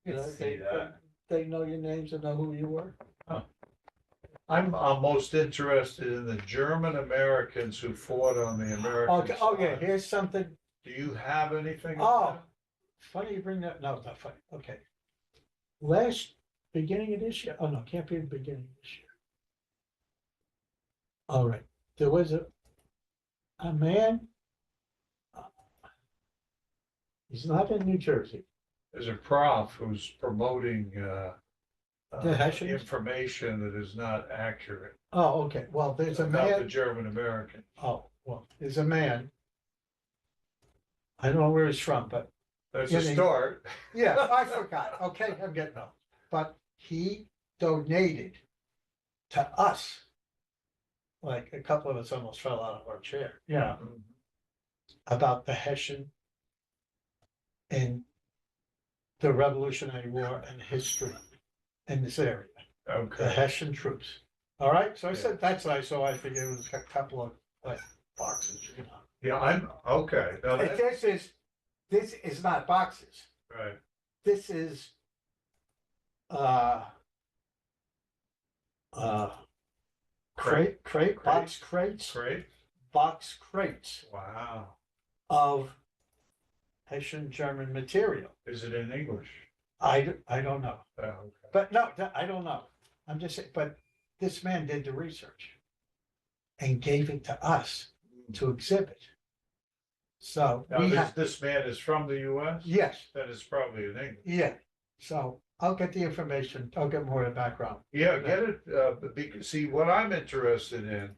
You know, See that. they know your names and know who you were. I'm most interested in the German Americans who fought on the American Okay, oh yeah, side. here's something. Do you have anything? Oh, funny you bring that, no, not funny, okay. Beginning of this year, oh no, can't be the beginning of this year. All right, there was a man. He's not in New Jersey. There's a prof who's promoting The Hessians? information that is not accurate Oh, okay, well, there's a about the man, German American. oh, well, there's a man. I don't know where he's from, but That's Yeah, a they- start. yeah, I forgot, okay, I'm getting old. But he donated to us. Like a couple of us almost fell out of our chair, yeah, about the Hessian and the Revolutionary War and history in this area, the Okay. Hessian troops. All right, so I Yeah. said, that's what I saw, I figured it was a couple of like boxes, you know. Yeah, I'm, okay. Now And that- this is not boxes, Right. this is uh box crates, Great. box crates Wow. of Hessian German material. Is it in English? I don't know, Oh, okay. but no, I don't know. I'm just saying, but this man did the research and gave it to us to exhibit. So Now, we this, have, this man is from the US? yes, Then it's probably in English. yeah. So I'll get the information. I'll get more of the background. Yeah, get it, because, see, what I'm interested in,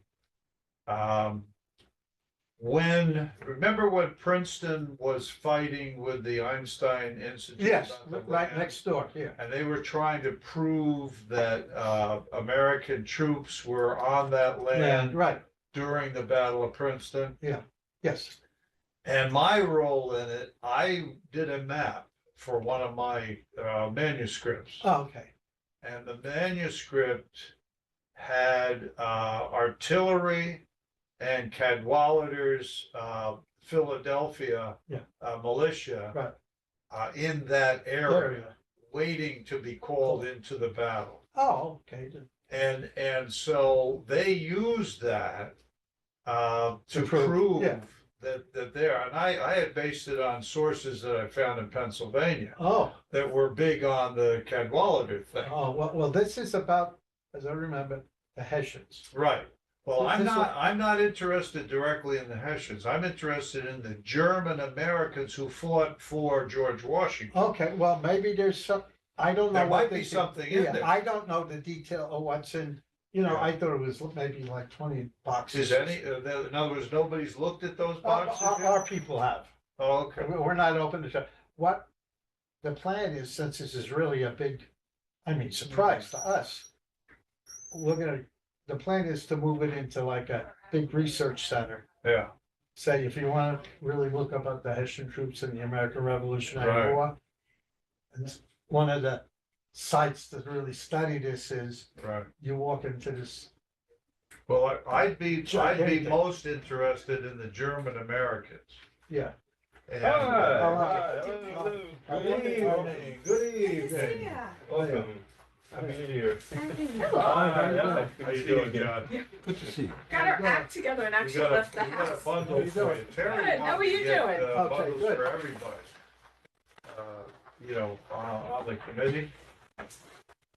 remember when Princeton was fighting with the Einstein Institute? Yes, about the right land? next door, yeah. And they were trying to prove that, American troops were on that land Right, during the Battle of Princeton. yes. And my role in it, I did a map for one of my manuscripts. Oh, okay. And the manuscript had artillery and Cadwallader's Philadelphia Yeah. militia Right. in that area, Area. waiting to be called into the battle. Oh, okay. And so they used that to To prove, prove yeah. that there, and I had based it on sources that I found in Pennsylvania Oh, that were big on the Cadwallader thing. oh, well, this is about, as I remember, the Hessians. Right. Well, So this I'm not interested directly in the Hessians. I'm interested in the German Americans who fought for George Washington. Okay, well, maybe there's some, I don't know. There what might they be did. something in Yeah, there. I don't know the detail of what's in, you know, Yeah. I thought it was maybe like 20 boxes. Is any, in other words, nobody's looked at those boxes yet? Our people have. Oh, okay. We're not open to, what the plan is, since this is really a big, I mean, surprise to us. The plan is to move it into like a big research center. Yeah, Say, if you want to really look about the Hessian troops in the American Revolutionary Right. War. And one of the sites to really study this is, right. you walk into this, Well, I'd be Gigantic. most interested in the German Americans. yeah. And, Hi. Good evening, good evening. Welcome. Happy New Year. How you doing, John? Good to see you. Got our act together and We actually got left the we got a house. bundle How you for you. doing? Terry Good. How wanted are you to get, doing? Okay, bundles good. for everybody. You know, on the committee.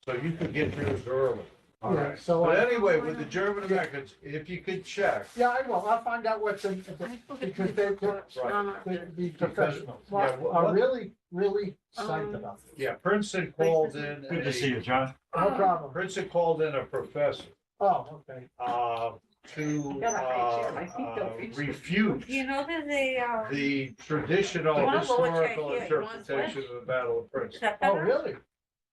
So you could get yours early. All Yeah, right. so But I- anyway, with the German Americans, if you could check. Yeah, I will, I'll find out what's in, because they're the professionals Yeah, are really, really psyched about this. Yeah, Princeton called in. Good to see you, John. No problem. Princeton called in a professor, Oh, okay. to, got a high chair. My feet don't reach. refute You know that they, the traditional You wanna lower chair historical here? You want interpretation of the Battle of is Princeton. that Oh, better? really?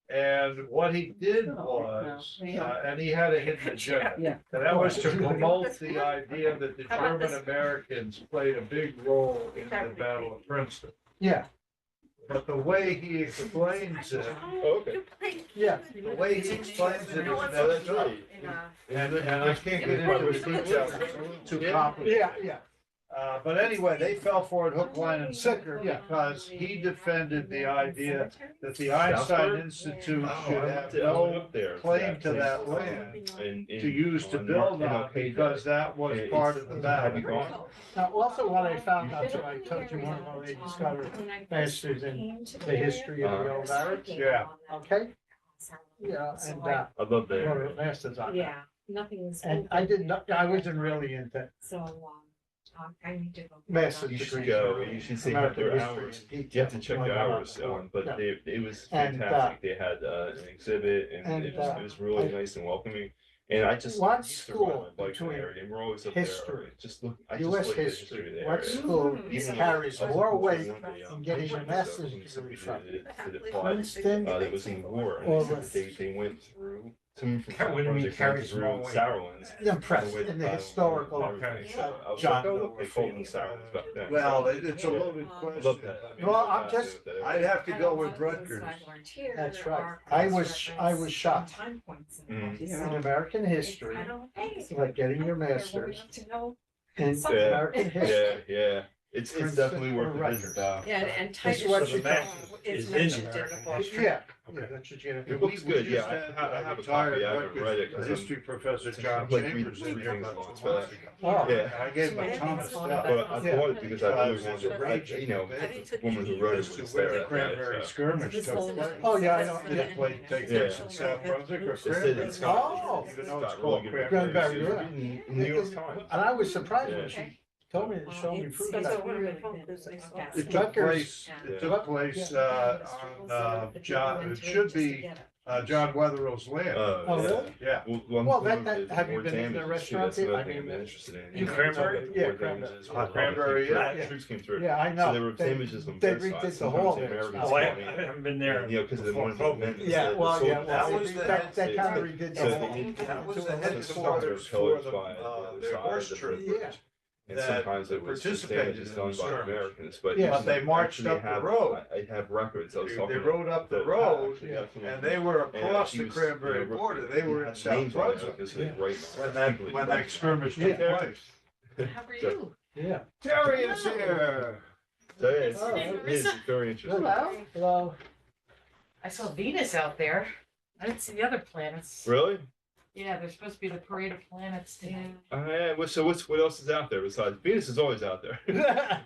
And what he did was, and he had a hidden agenda, Yeah. and that was to promote the idea that the How about German this? Americans played a big role in the Battle of Princeton. Yeah, But the way he explains it, Okay. yeah. the way he explains it is No, that's right. and I can't get into the details, it's a little too complicated. Yeah. But anyway, they fell for it hook, line and sinker because he defended the idea that the Einstein Southward? Institute Oh, should I have went no up there claim to place, that land in- to use to on build Mark- on MLK Day. because that was It's- part of the Have you battle. gone? Now, also what I found out, so I told you one of our ladies got her masters in the history of the old barracks, Yeah. okay? Yeah, and, I love wrote her that. masters on that. Yeah, nothing is. And I didn't know, I wasn't really into So, I need to go. masters You should degrees. go, you should see American their history hours. in detail. You have to check the hours, but Yeah. it was And, fantastic. They had an exhibit and and, it was really nice and welcoming. And I just What used to ride school my bike in the between area and we're always up there. history, Just look, I just US like the history, history of the what area. school Even carries I was more looking weight for one day, in getting your so master's when somebody degree from? did it applied, Princeton that was in the war, and or they said they went through, some from South What do you mean Brunswick carry went through small weight? Sauerlands. impressed in the historical. Okay. So I was John like, oh, look, they Doe. called them Sauerlands back then. Well, it's a loaded I question. love that. I mean, Well, it's I'm just- fascinating I'd that have to go with Rutgers. That's right. I was shocked Mm. in American history, like getting your master's in Something. American history. Yeah, yeah, it's definitely worth the Rutgers. visit. Yeah, and This Titus is what So the you map is is in mentioned in the American book. history. Yeah, yeah, that's what you. It looks good, We yeah, just I have a retired copy, I haven't Rutgers read it, 'cause I'm- History professor John like Chambers reading in here things about along 2 months ago. Oh, Yeah. I gave him a ton of stuff. But I Yeah. bought it because I always wanted to read, you know, the woman who wrote it As to was where there. the Cranberry skirmish took place. Oh, yeah, I know, Did yeah. it take Yeah. place in South Brunswick or It said Cranberry? it's got, Oh. it's Even though it's got called really good Cranberry, reviews. yeah. In New York Times. And I was surprised when Yeah. she told me to show me proof It's that. really It took Rutgers. place, it took place, on, John, it should be, John Wetherell's land. Oh, really? Yeah. Well, have you been in the restaurant That's yet? another I thing I'm mean, interested in. you Cranberry? Yeah, Cranberry. Cranberry, yeah. Troops came through. Yeah, I know. So there were They- images on they both redid sides. the hall Sometimes the there. Americans Oh, I fought in. haven't been there. You know, because the before ones that COVID. meant. Yeah, well, yeah, that well, was the that head- kind of redid the So whole. they- That was to the a headquarters Sometimes for pillars the, by the other their side horse of the troop. Yeah. And that sometimes it was just participated damages in done the by skirmish. Americans, but. Yeah. But they marched actually up the have- road. I have records, I was They talking. rode up the that- road, actually got some- and they were and across she the was, Cranberry you know, border. They were in had South names on it, Brunswick because it was right now. when that skirmish took Yeah. place. How are you? Yeah. Terry is here. So yeah, it's, Oh, it is very interesting. Hello. Hello. I saw Venus out there. I didn't see the other planets. Really? Yeah, there's supposed to be the parade of planets today. Yeah, so what else is out there besides, Venus is always out there.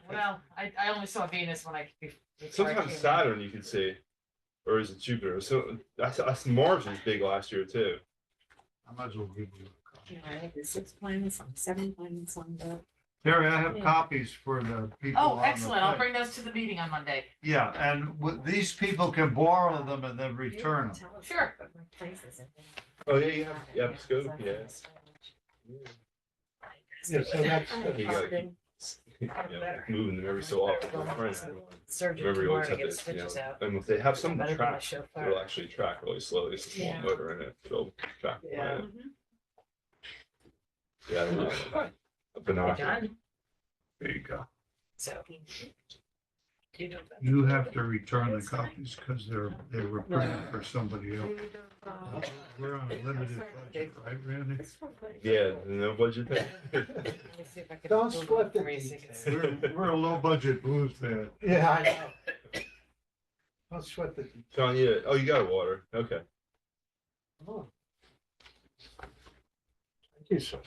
Well, I only saw Venus when I. before I Sometimes came in. Saturn you can see, or is it Jupiter? So Mars was big last year too. I might as well give you a copy. Yeah, I have the 6 planets, 7 planets on the. Terry, I have Yeah. copies for the people on Oh, the excellent. I'll thing. bring those to the meeting on Monday. Yeah, and these people can borrow them and then return them. Sure. Oh, yeah, you have scope, yeah. Yeah, so that's. You gotta keep, you know, moving them every so often. Surgeon Remember, you tomorrow always to have get to, you stitches know, out. and if they have some Better than my track, chauffeur. it'll actually track really slowly. It's a small Yeah. motor in it, it'll track. the Yeah. planet. Yeah, I don't know. A Hey, binocular. John, There you go. so. You know that. You have to return the copies because they were printed for somebody else. We're on a limited budget, right, Randy? Yeah, no budget there. Let me see if I can Don't Google split it the for you so you can details. see. We're a low budget blues band. Yeah, I know. Don't sweat the. John, yeah, oh, you got water, okay. Oh. Thank you, sir.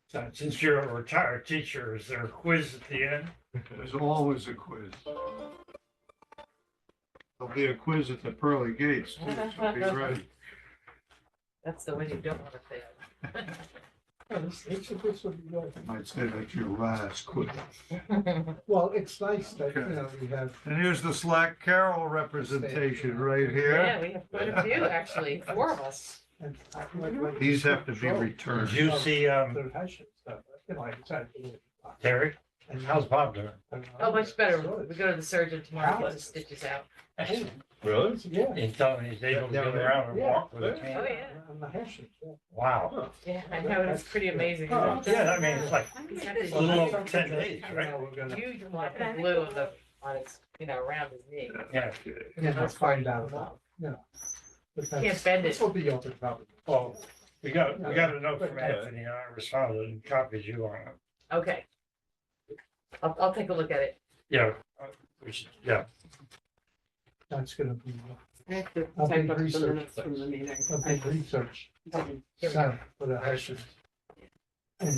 So since you're a retired teacher, is there a quiz at the end? There's always a quiz. There'll be a quiz at the pearly gates too, so be ready. That's the one you don't want to fail. Oh, this would be good. Might say that's your last quiz. Well, it's nice that, you know, we have. And here's the Slack Carol representation right here. Yeah, we have quite a few, actually, 4 of us. And I like These have to be control. returned. Did you see, The passion stuff, you know, I decided to do it. Terry? And How's Bob doing? Oh, much better. We go to the surgeon tomorrow, get the stitches out. Really? Yeah. He told me he's able to get around and walk with a Oh, cane. yeah. And the passion, yeah. Wow. Yeah, I know, it's pretty amazing. Oh, Yeah, I mean, it's like He's got this a little over huge- 10 days, right? Now we're gonna- Huge block of glue on the, on his, around his knee. Yeah. Yeah, let's find out about, you know. But Can't that's- bend it. This will be open probably. Well, We got a note from Okay. Anthony and I responded and copied you on it. Okay. I'll take a look at it. Yeah, we should, yeah. That's gonna be I have to I'll type be up the research. minutes from the meeting. a big research Here we go. center for the houses in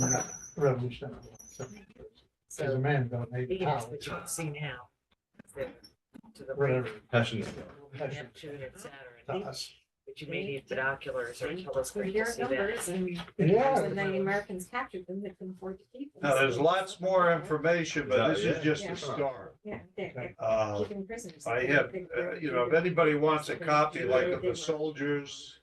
Revolutionary War. So, there's a So, man donated Venus, power. which you can see now. To the Whatever. right, Passion. Neptune and To Saturn, us. but you may need binoculars or We're telescope here to at see that. numbers and Yeah. when the Americans captured them, they couldn't afford to keep them. Now, there's so- lots more information, but this is Yeah. just Yeah. a start. Yeah, they're keeping prisoners. I have, you know, if anybody wants a copy like of the soldiers,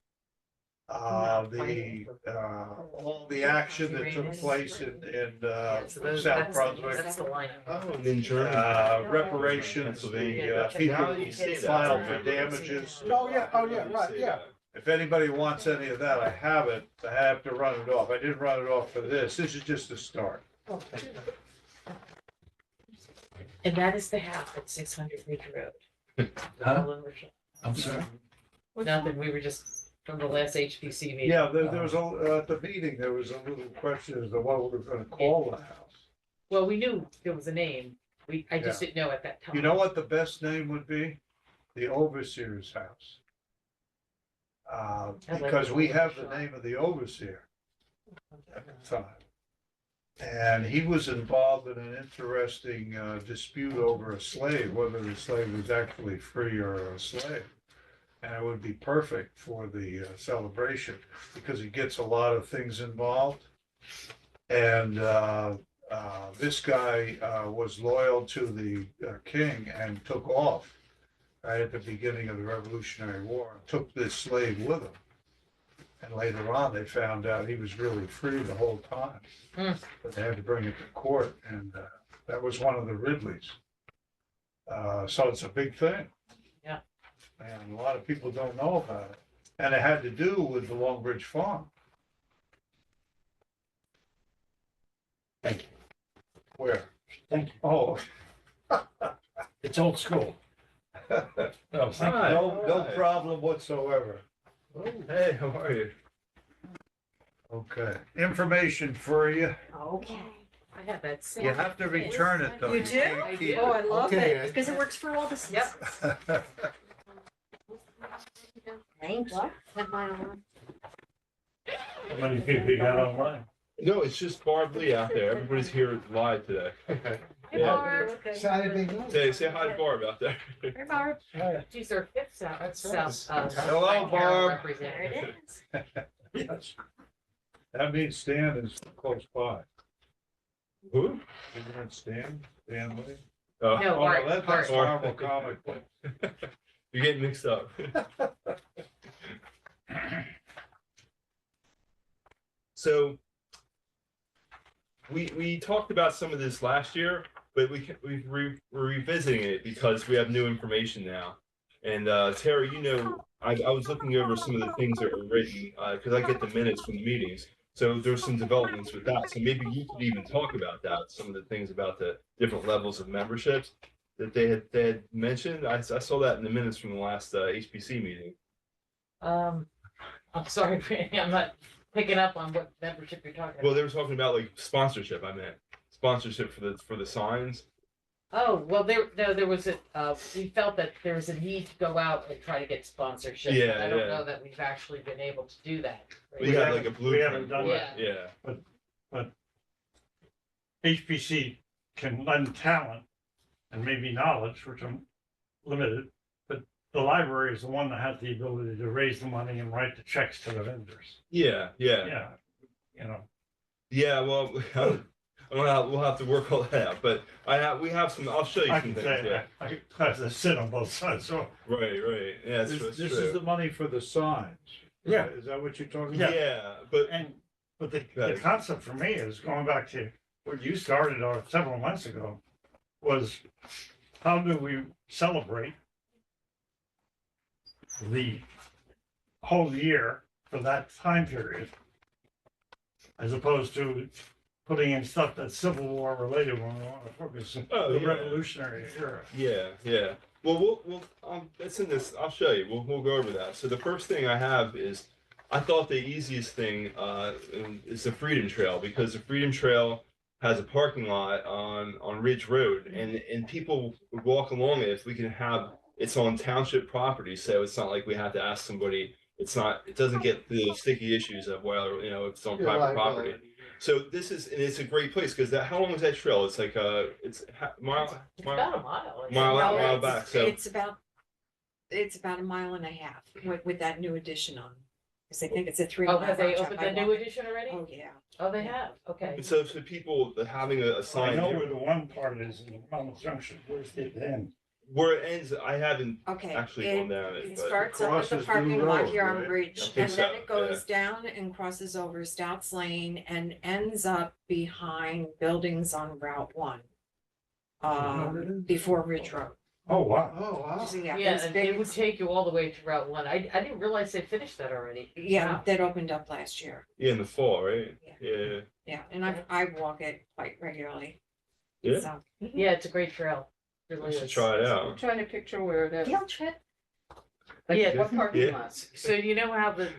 all the action that took place in Yeah, so those- South that's- Brunswick, That's the lineup. Oh, and in Germany. reparations, the people who filed for damages. Oh, yeah, right, yeah. If anybody wants any of that, I have it. I have to run it off. I didn't run it off for this. This is just a start. Okay. And that is the house at 600 Ridge Road. I'm sorry? Nothing, we were just from the last HPC meeting. Yeah, there was at the meeting, there was a little question as to what we were gonna call the house. Well, we knew there was a name. I just didn't know at that time. You know what the best name would be? The Overseer's House. Because we have the name of the overseer at the time. And he was involved in an interesting dispute over a slave, whether the slave was actually free or a slave. And it would be perfect for the celebration because he gets a lot of things involved. And this guy was loyal to the king and took off right at the beginning of the Revolutionary War, and took this slave with him. And later on, they found out he was really free the whole time. Hmm. But they had to bring it to court, and that was one of the Ridleys. So it's a big thing. Yeah. And a lot of people don't know about it. And it had to do with the Longbridge Farm. Thank you. Where? Thank you. Oh, It's old school. No, thank you. Hi. no problem whatsoever. Hey, how are you? Okay, information for you. Okay. I have that same. You have to return it though. You do? can't keep Oh, I love Okay. it, because it works for all the. Yep. it. Thanks. Have mine on. How many people you got online? No, it's just Barb Lee out there. Everybody's here live today. Hey, Yeah. Barb. Saturday night. Say hi to Barb out there. Hey, Barb. She's our fifth South. Hello, White Carroll Barb. There representative. it is. Yes. That means Stan is close by. Who? Isn't that Stan? Stan Lee? Oh, No, Oh, Bart, that's Bart. Marvel comic book. You're getting mixed up. So we talked about some of this last year, but we're revisiting it because we have new information now. And Tara, you know, I was looking over some of the things that were written because I get the minutes from the meetings. So there's some developments with that. So maybe you could even talk about that, some of the things about the different levels of memberships that they had mentioned. I saw that in the minutes from the last HPC meeting. I'm sorry, Brandy, I'm not picking up on what membership you're talking Well, about. they were talking about like sponsorship. I meant sponsorship for the signs. Oh, well, there was we felt that there was a need to go out and try to get sponsorship. but Yeah, I don't yeah. know that we've actually been able to do that. We had like a We haven't blueprint. done that. Yeah. HPC can lend talent and maybe knowledge, which I'm limited, but the library is the one that has the ability to raise the money and write the checks to the vendors. Yeah. Yeah, you know, Yeah. Well, we'll have to work all that out. But we have some. I'll show you I some can things. say, Yeah. I have to sit on both sides, so. Right. Yeah. That's This true. is the money for the signs. Yeah. Is that what you're talking Yeah. about? Yeah. But But the Right. concept for me is going back to what you started on several months ago, was how do we celebrate the whole year for that time period? As opposed to putting in stuff that's Civil War related when we want to focus on Oh, the yeah. Revolutionary era. Yeah. Well, it's in this. I'll show you. We'll go over that. So the first thing I have is I thought the easiest thing is the Freedom Trail, because the Freedom Trail has a parking lot on Ridge Road, and people would walk along it if we can have it's on township property, so it's not like we have to ask somebody. It doesn't get the sticky issues of, well, you know, if it's on Your private property. liability. So it's a great place because how long is that trail? It's like mile It's about a mile. mile back. So It's about a mile and a half with that new addition on. Cause I think it's a 3 Oh, mile. have they round opened trip. the new edition already? Oh, yeah. Oh, they have, okay. and so for people that having a I sign know here, where the one part is in the Monmouth Junction, where's the end? where it ends, I haven't Okay. actually gone down it, It but starts up at the Crosses parking New lot Road, here on right? Bridge, I think and then so, it goes down and crosses over Stouts Lane and ends up behind buildings on Route 1. Before Ridge Road. Oh, wow. Oh, wow. So, yeah, Yeah, those and big- it would take you all the way to Route 1. I didn't realize they finished that already. Yeah, Wow. that opened up last year. yeah, in the fall, right? Yeah. Yeah. Yeah, and I walk it quite regularly. Yeah. So, Yeah, it's a great trail. It I really should is. try it I'm out. trying to picture where it is. field trip. Like, Yeah. what parking Yeah. lots? So you know how the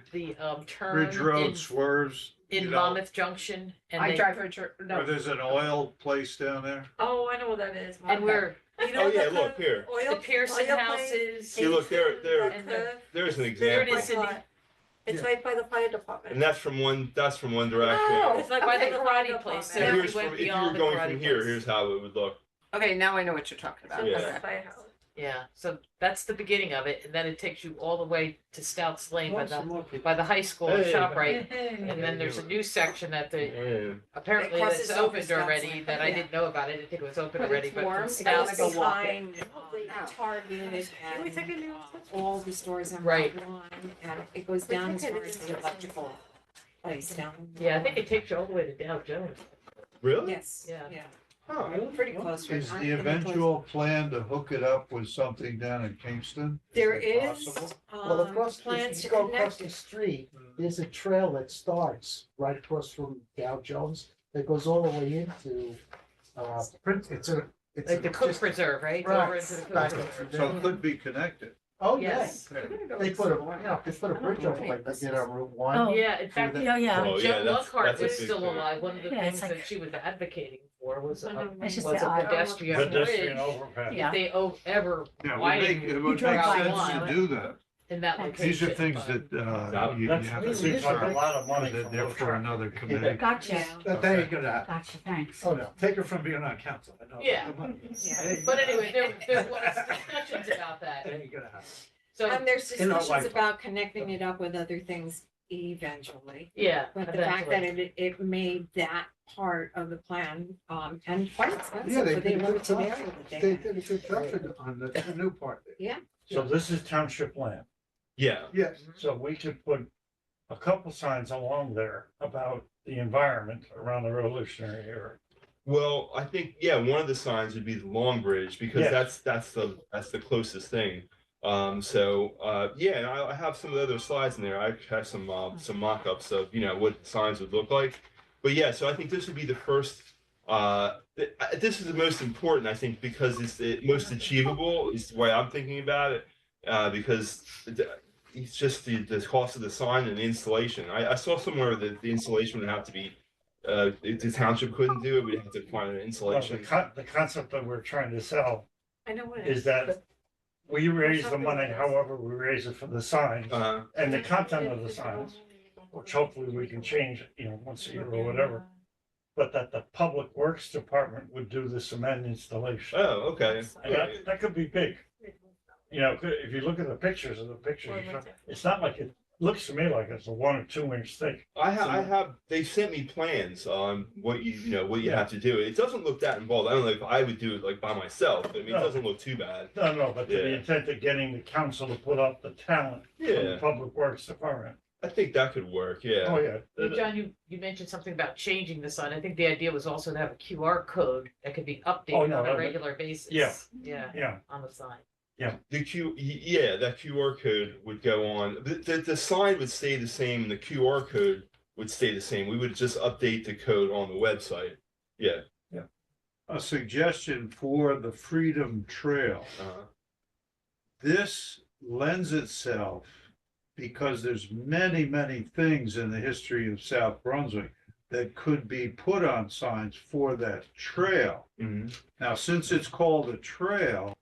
turn Ridge Road in swerves, you in know, Monmouth Junction and I they, drive Ridge, where no. there's an oil place down there. Oh, I know what that is. and we're You Oh yeah, look here. the Pearson houses. See, look there. and the- There's an There it example, is, Cindy. It's right by the fire department. and that's from one direction. Oh, It's like by the okay. karate place, so And we here's went from, if you were beyond the going karate from here, place. here's how it would look. Okay, now I know what you're talking about. Yeah. Okay. Firehouse. Yeah, so that's the beginning of it, and then it takes you all the way to Stouts Lane by the high school and Hey. ShopRite. And then there's a new section at the, Yeah. apparently It crosses that's over opened Stouts already, Lane. that I Yeah. didn't know about. I didn't think it was open But already, it's but warm, from it Stouts goes to behind Out. Target we take a and new- all the stores on Right. Route 1, and it goes down as far as the electrical place down. Yeah, I think it takes you all the way to Dow Jones. Really? Yes, Yeah. yeah, Huh. pretty close. Is I'm the pretty close. eventual plan to hook it up with something down in Kingston? There it is, possible? Well, across, plans if to you go across connect the it. street, there's a trail that starts right across from Dow Jones, that goes all the way into, it's a. it's Like a- the Cook just- Preserve, right? It's Right. over into the Cook Right. Preserve. So it could be connected. Oh, Yes. yes, they put a bridge over like they did on Route 1. Oh. Yeah, in fact, Yeah, yeah. Oh, yeah, Joan that's Lockhart a was big still thing. alive. One of the Yeah, things it's like- that she was advocating for was a It's just was the a odd- pedestrian Pedestrian bridge. overpass. If they ever Yeah, it would widen make, it would make Route sense 1 to do that. in that location. These are things but- that, you That's, have that to seems like a research. lot of money. They're for there those for trucks. another committee. Gotcha. That ain't gonna happen. Gotcha, thanks. Oh, no, take her from being on council, I know. Yeah. Yeah. But anyway, there was discussions about that. That ain't gonna happen. So, And there's You know, discussions like- about connecting it up with other things eventually. yeah, But the fact that eventually. it made that part of the plan, and quite Yeah, expensive they for the did a good limited job. area that they They had. did a good job on the new part. So this is township land. Yeah. Yes, So we could put a couple signs along there about the environment around the Revolutionary Era. Well, I think one of the signs would be the Long Bridge because Yes. that's the closest thing. And I have some of the other slides in there. I have some mock-ups of what the signs would look like. But yeah, so I think this would be the first. This is the most important, I think, because it's the most achievable. Is the way I'm thinking about it. Because it's just the cost of the sign and the installation. I saw somewhere that the installation would have to be. If the township couldn't do it, we'd have to find an Well, installation. the concept that we're trying to sell I know what it is that we raise the money however we raise it for the signs and the content of the signs, which hopefully we can change, once a year or whatever. But that the Public Works Department would do the cement installation. Oh, okay. And that could be big. If you look at the pictures it's not like it looks to me like it's a 1 or 2 inch thick. I have. They sent me plans on what you have to do. It doesn't look that involved. I don't know if I would do it like by myself. I mean, No. it doesn't look too bad. No, but to the Yeah. intent of getting the council to put up the talent from the Yeah, Public Works Department. I think that could work. Oh, Yeah. yeah. Hey, John, you mentioned something about changing the sign. I think the idea was also to have a QR code that could be Oh, updated no, on a that- regular basis. yeah. Yeah, Yeah, on the sign. That QR code would go on. The sign would stay the same, and the QR code would stay the same. We would just update the code on the website. Yeah. A suggestion for the Freedom Trail. Uh-huh. This lends itself because there's many, many things in the history of South Brunswick that could be put on signs for that trail. Mhm. Now, since it's called a trail,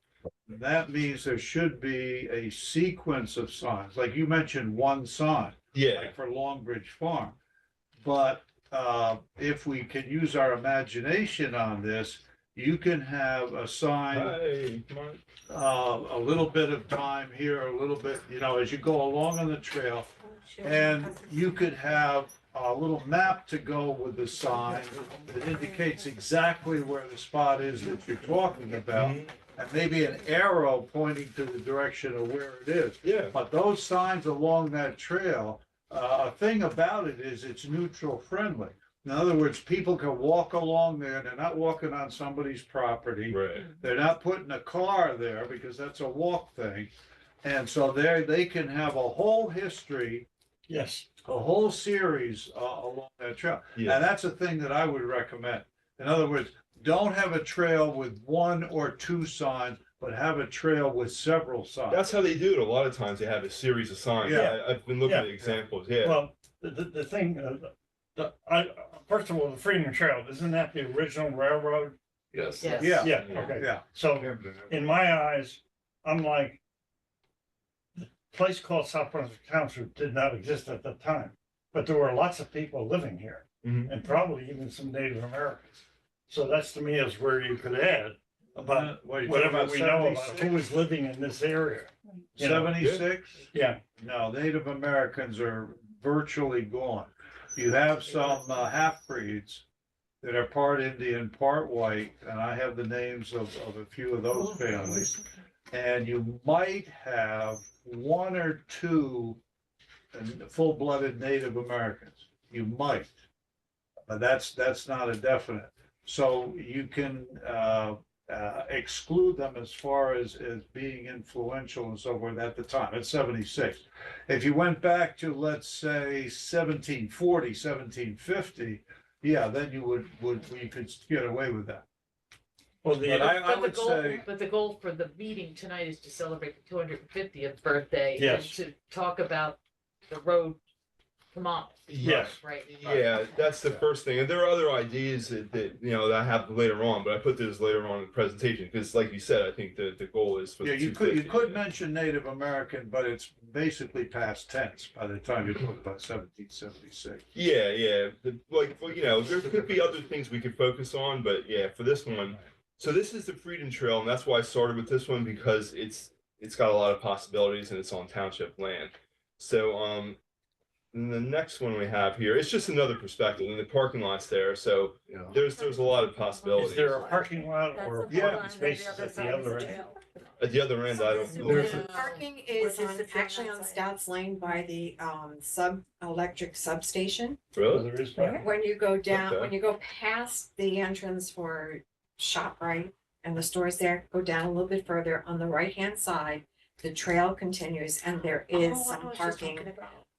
that means there should be a sequence of signs, like you mentioned, one sign, Yeah, like for Longbridge Farm. But if we can use our imagination on this, you can have a sign, hey, come on. a little bit of time here, a little bit, as you go along on the trail. And you could have a little map to go with the sign that indicates exactly where the spot is that you're talking about. Mhm. And maybe an arrow pointing to the direction of where it is. Yeah, But those signs along that trail, a thing about it is it's neutral friendly. In other words, people can walk along there, they're not walking on somebody's property. right. They're not putting a car there because that's a walk thing. And so there, they can have a whole history, Yes, a whole series along that trail. Yeah. And that's a thing that I would recommend. In other words, don't have a trail with one or two signs, but have a trail with several signs. That's how they do it. A lot of times they have a series of signs. Yeah. I've been looking Yeah. at examples. Yeah. well, the thing, first of all, the Freedom Trail, isn't that the original railroad? Yes. Yeah. Yeah, okay. Yeah. So in my eyes, I'm like, the place called South Brunswick Township did not exist at the time, but there were lots of people living here Mhm. and probably even some Native Americans. So that's to me is where you could add about What, you talking whatever about we know about 76? who was living in this area. You know, 76? Yeah, No, Native Americans are virtually gone. You have some half-breeds that are part Indian, part white, and I have the names of a few of those families. And you might have one or two full-blooded Native Americans. You might, but that's not a definite. So you can exclude them as far as being influential and so forth at the time, at 76. If you went back to, let's say, 1740, 1750, yeah, then you could get away with that. well, But the, I But the would goal, say, but the goal for the meeting tonight is to celebrate the 250th birthday. Yes. And to talk about the road to Monmouth. yes. Right. Yeah, that's the first thing. And there are other ideas that that I have later on, but I put this later on in the presentation because, like you said, I think the goal is for yeah, the you 250. could mention Native American, but it's basically past tense by the time you talk about 1776. Yeah. There could be other things we could focus on, but yeah, for this one. So this is the Freedom Trail, and that's why I started with this one because it's got a lot of possibilities and it's on township land. So and the next one we have here, it's just another perspective, and the parking lot's there, so there's a lot of possibilities. Is there a parking lot or Yeah. parking spaces at the other end? At the other end, I don't know. The parking is actually on Stats Lane by the electric substation. So Really? there is parking. When you go down, Okay. when you go past the entrance for ShopRite and the stores there, go down a little bit further on the right-hand side, the trail continues and there is some parking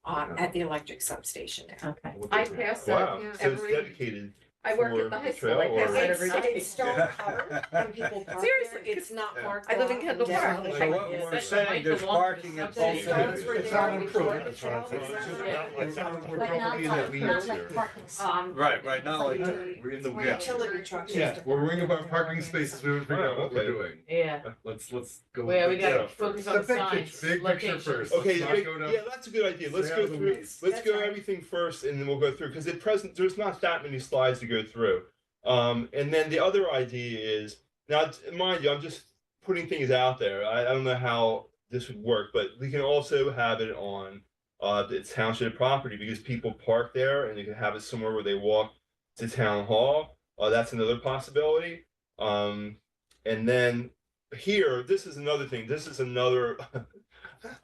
at the electric substation there. Okay. I pass Wow, that so it's every, dedicated I work for at the high the school, I trail, pass or- that every day. It's stone covered and people park Seriously, there. It's not Yeah. marked. I live in off Kendall and Park. down. Like, So what yeah, we're that's saying, might there's belong to parking at both subdivision. ends. It's not an improvement. That's what I'm saying. It's not like But not like, not like parking spots. Right, not like It's that. We're in the Yeah. Utility trucks. Yeah, used to we're park worrying there. about parking spaces, we haven't figured out what we're Okay. doing. Yeah, Let's go. well, we big gotta picture focus first. on The big signs, picture- big picture locations. first. Okay, Let's not go down- yeah, that's a good idea. Let's stay go out of the through. weeds. Let's That's go right. everything first, and then we'll go through because there's not that many slides to go through. And then the other idea is now, mind you, I'm just putting things out there. I don't know how this would work, but we can also have it on the township property because people park there, and you can have it somewhere where they walk to town hall. That's another possibility. And then here, this is another thing. This is another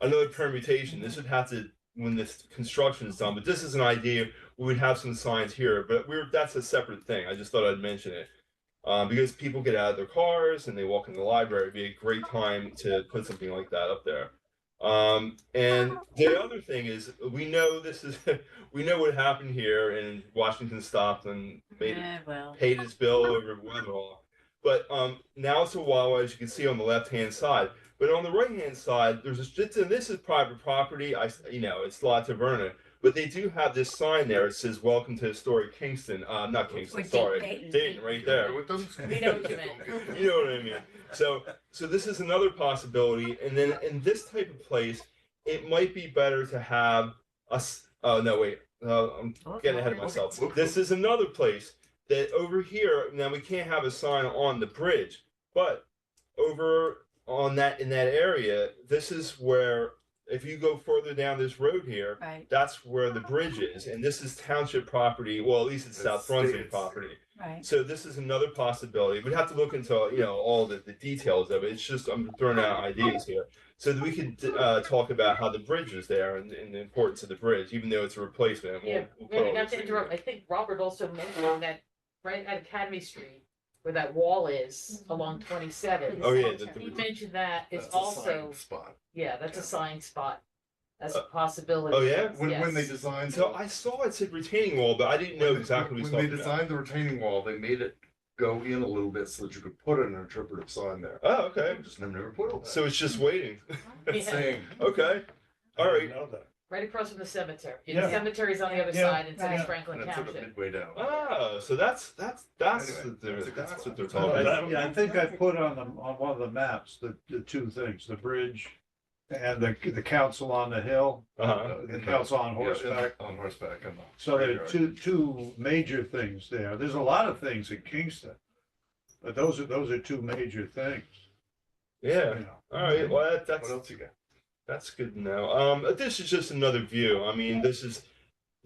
another permutation. This would have to when this construction is done, but this is an idea. We would have some signs here, but that's a separate thing. I just thought I'd mention it. Because people get out of their cars and they walk in the library, it'd be a great time to put something like that up there. And the other thing is, we know we know what happened here, and Washington stopped and paid his bill over Weatherall. But now it's a Wawa, as you can see on the left-hand side. But on the right-hand side, there's and this is private property. It's La Taverna, but they do have this sign there. It says "Welcome to Historic Kingston." Not Kingston, sorry, Dayton, right there. With them? We know what you meant. You know what I mean? So this is another possibility. And then in this type of place, it might be better to have us. Oh no, wait. I'm getting ahead of myself. This is another place that over here. Now we can't have a sign on the bridge, but over in that area, this is where, if you go further down this road here, Right, that's where the bridge is, and this is township property. Well, at least it's South Brunswick property. right. So this is another possibility. We'd have to look into all the details of it. It's just I'm throwing out ideas here, so that we could talk about how the bridge is there and the importance of the bridge, even though it's a replacement. Yeah, put all not this to interrupt, I think Robert also mentioned that right at Academy Street, where that wall is along 27. Oh yeah, He mentioned that is That's a also, sign spot. yeah, that's a sign spot as a possibility. oh yeah. When they Yes. designed. So I saw it said retaining wall, but I didn't know exactly what When he's they talking about. designed the retaining wall, they made it go in a little bit so that you could put an interpretive sign there. Oh, okay. Just never put it. So it's just waiting. Yeah. Saying. Okay. All I right. didn't know that. Right across from the cemetery. The Yeah. cemetery's on the other Yeah. side instead Right. of Franklin And it's sort of Township. midway down. Oh, so that's Anyway, what that's a good that's spot. what they're Oh, talking about. yeah, I think I put on one of the maps, the two things, the bridge and the council on the hill, Uh-huh. the council on Yeah, horseback. On horseback. And So there are two major things there. There's a lot of things in Kingston, but those are two major things. Yeah. You know. All right. Well, What that's else you got? that's good to know. This is just another view. I mean, this is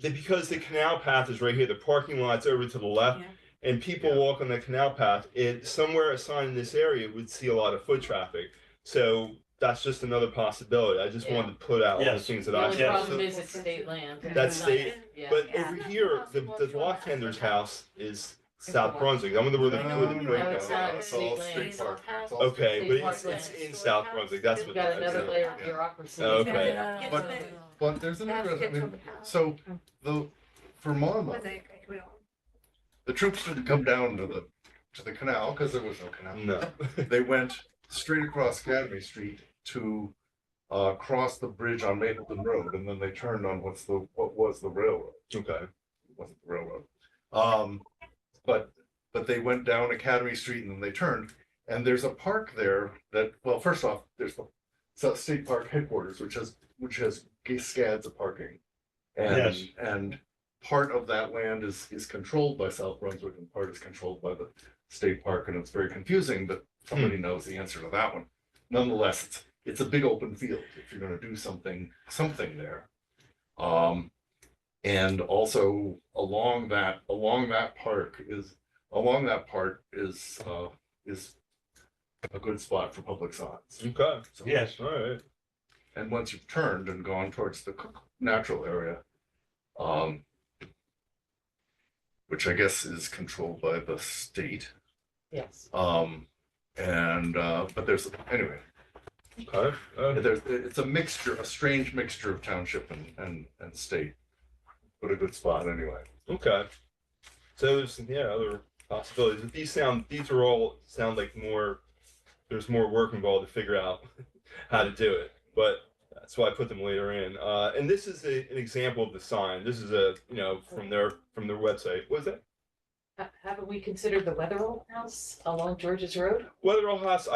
because the canal path is right here. The parking lot's over to the left, Yeah. and people Yeah. walk on the canal path. Somewhere a sign in this area would see a lot of foot traffic. So that's just another possibility. I just Yeah. wanted to put out all the Yes. things that The I only saw. Yeah, problem so- is it's state land. That's state, Yeah. but Yeah. over here, the bartender's house is South Brunswick. I wonder where the breakout it's not is. state state land. park. It's all Okay, State but park it's land. in South Brunswick. That's We've what. got another that's it. layer of Yeah. bureaucracy. Okay. Yeah. But But there's another, I mean, so for Monmouth, the troops didn't come down to the canal because there was no canal. No. They went straight across Academy Street to cross the bridge on Mapleton Road, and then they turned on what was the railroad. Okay. Wasn't the railroad. But they went down Academy Street and then they turned, and there's a park there that, well, first off, there's the South State Park headquarters, which has scads of parking. Yes. And part of that land is controlled by South Brunswick and part is controlled by the state park, and it's very confusing, but somebody knows the answer to that one. Nonetheless, it's a big open field if you're gonna do something there. And also along that part is a good spot for public signs. Okay. So- Yes. All right. And once you've turned and gone towards the natural area, which I guess is controlled by the state. Yes. But there's, anyway, Okay. it's a strange mixture of township and state. But a good spot anyway. Okay. So there's other possibilities. But these are all sound like there's more work involved to figure out how to do it. But that's why I put them later in. And this is an example of the sign. This is from their website. What is that? Haven't we considered the Weatherall House along George's Road? Weatherall House.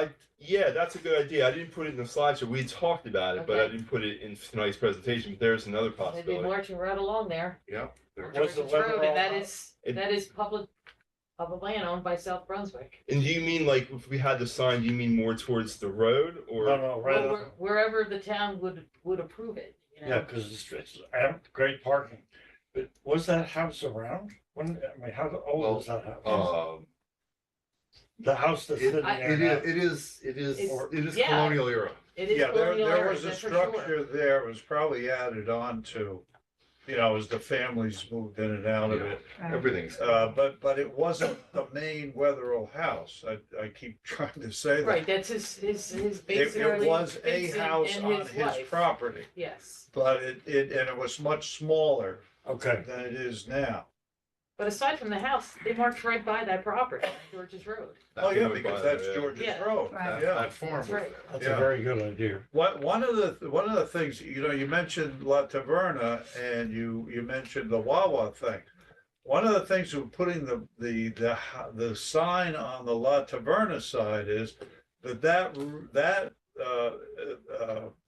That's a good idea. I didn't put it in the slideshow. We had talked about it, but I Okay. didn't put it in tonight's presentation. But there's another They'd be possibility. marching right along there. Yeah. on Was the George's Road, and that Weatherall is public land owned by South Brunswick. And do you mean like if we had the sign? Do you mean more towards the road or? No, right Well, up. wherever the town would approve it, you know? Yeah, because it's great parking. But was that house around? How old is that house? The house that's sitting there now. It is yeah. colonial era. It is Yeah, colonial there era, was a that's for structure sure. there, it was probably added on to, as the families moved in and out of it. Everything's. But it wasn't the main Weatherall house, I keep trying to say that. Right, that's his It basically. was a Vincent house and on his wife. property, Yes, but it was much smaller Okay, than it is now. But aside from the house, they marched right by that property, on George's Road. Oh, yeah, That- because that's Yeah. George's Yeah. Road, Right. yeah. That farm was That's right. there. That's Yeah. a very good idea. One of the things, you mentioned La Taverna and you mentioned the Wawa thing. One of the things with putting the sign on the La Taverna side is that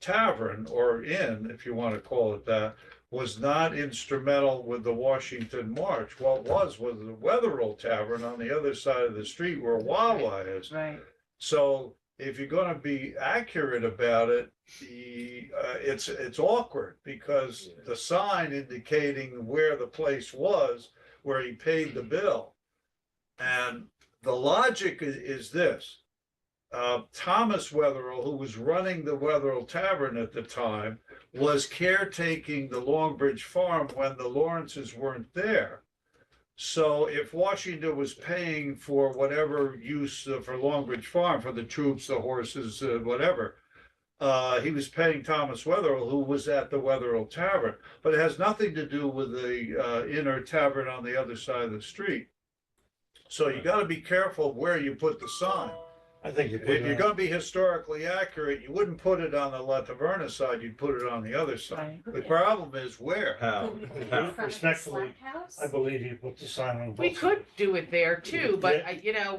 tavern or inn, if you want to call it that, was not instrumental with the Washington March. What was the Wetherell Tavern on the other side of the street where Wawa is. Right. So if you're gonna be accurate about it, it's awkward because the sign indicating where the place was, where he paid the bill. And the logic is this. Thomas Wetherell, who was running the Wetherell Tavern at the time, was caretaking the Longbridge Farm when the Lawrences weren't there. So if Washington was paying for whatever use for Longbridge Farm, for the troops, the horses, whatever, he was paying Thomas Wetherell, who was at the Wetherell Tavern. But it has nothing to do with the inner tavern on the other side of the street. So you got to be careful where you put the sign. I think you put If you're it going to be historically accurate, you wouldn't put it on the La Taverna side, you'd put it on the other side. Right. The problem is where. How? on. Respectfully, I believe you put the sign on. We both could do it there too, but Yeah.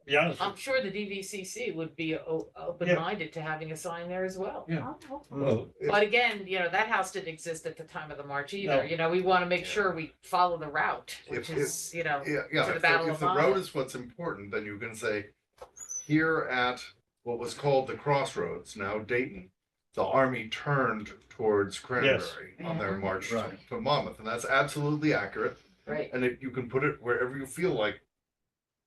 Be honest I'm with sure the DVCC would be open-minded to having a sign there as well. Yeah. Oh, you. Well, But again, that house didn't exist at the time of the march either. No. We want to make sure we follow the route, which If- is, Yeah, to yeah, the if Battle the, of if the road Monmouth. is what's important, then you can say, here at what was called the Crossroads, now Dayton, the army turned towards Cranberry on their Mhm. march Right. to Monmouth, and that's absolutely accurate. right. And if you can put it wherever you feel like,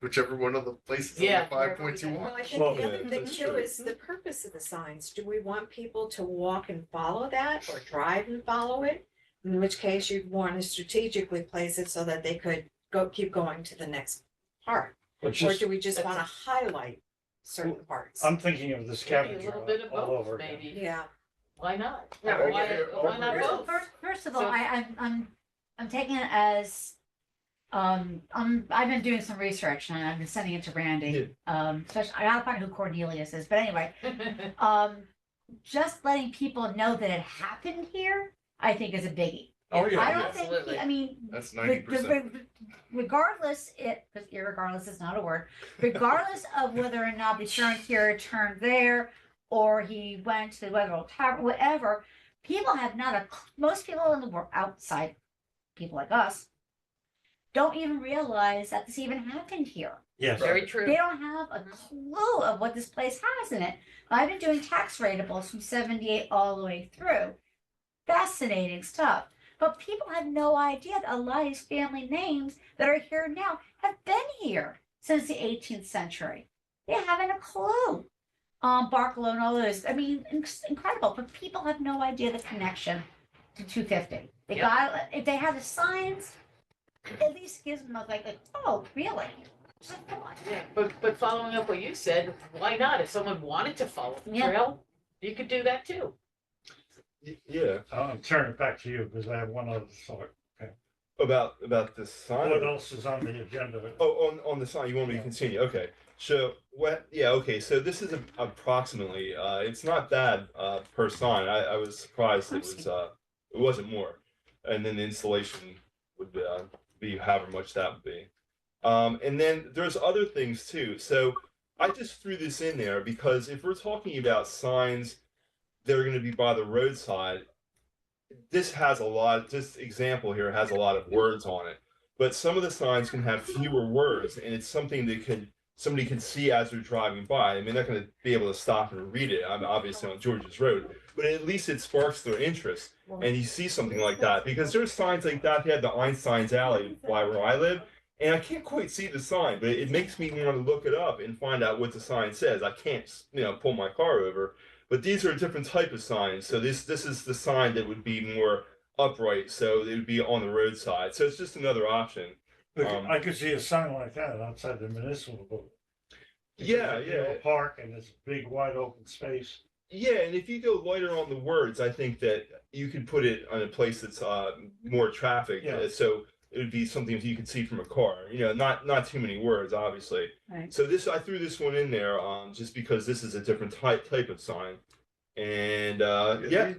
whichever one of the places on Yeah. the 5 points you Well, want. I think Well, the other yeah, thing that's too true. is the purpose of the signs. Do we want people to walk and follow that or drive and follow it? In which case you'd want to strategically place it so that they could keep going to the next part. but Or just, do we just That's- want to highlight certain parts? I'm thinking of the Maybe a scavenger little bit of all both, over again. maybe. Yeah. Why not? No, Why not First- both? First of all, So- I'm taking it as, I've been doing some research and I've been sending it to Randy. Especially, I gotta find who Cornelius is, but anyway, just letting people know that it happened here, I think is a biggie. Oh, yeah. I don't absolutely. think, I mean, That's the- 90%. regardless, because irregardless is not a word, regardless of whether or not he turned here, turned there, or he went to the Wetherell Tavern, whatever, people have not most people in the world, outside people like us, don't even realize that this even happened here. Yes. Very true. They don't have a clue of what this place has in it. I've been doing tax ratables from 78 all the way through. Fascinating stuff. But people have no idea that a lot of these family names that are here now have been here since the 18th century. They haven't a clue. Barklow and all those. I mean, incredible. But people have no idea the connection to 250. They Yep. got if they have the signs, at least gives them a like oh, really? It's like, come on. Yeah, but following up what you said, why not? If someone wanted to follow the Yeah. trail, you could do that too. Yeah, I'll turn it back to you because I have one other thought. about the sign. What else is on the agenda? Oh, on the sign, you want me to Yeah. continue? Okay. So what? Yeah. Okay. So this is approximately. It's not bad per sign. I was surprised it was. It wasn't more, and then the installation would be however much that would be. And then there's other things too. So I just threw this in there because if we're talking about signs that are going to be by the roadside, this example here has a lot of words on it, but some of the signs can have fewer words, and it's something that somebody can see as they're driving by. I mean, they're not going to be able to stop and read it. I'm obviously on George's Road, but at least it sparks their interest, and you see something like that because there's signs like that. They had the Einstein's Alley by where I live, and I can't quite see the sign, but it makes me want to look it up and find out what the sign says. I can't, pull my car over. But these are a different type of signs. So this is the sign that would be more upright. So it would be on the roadside. So it's just another option. Look, I could see a sign like that outside the municipal building. Yeah, You know, yeah. a park and it's a big wide open space. Yeah, and if you go lighter on the words, I think that you could put it on a place that's more traffic. Yeah. So it would be something that you could see from a car. Not too many words, obviously. Right. So I threw this one in there, just because this is a different type of sign, and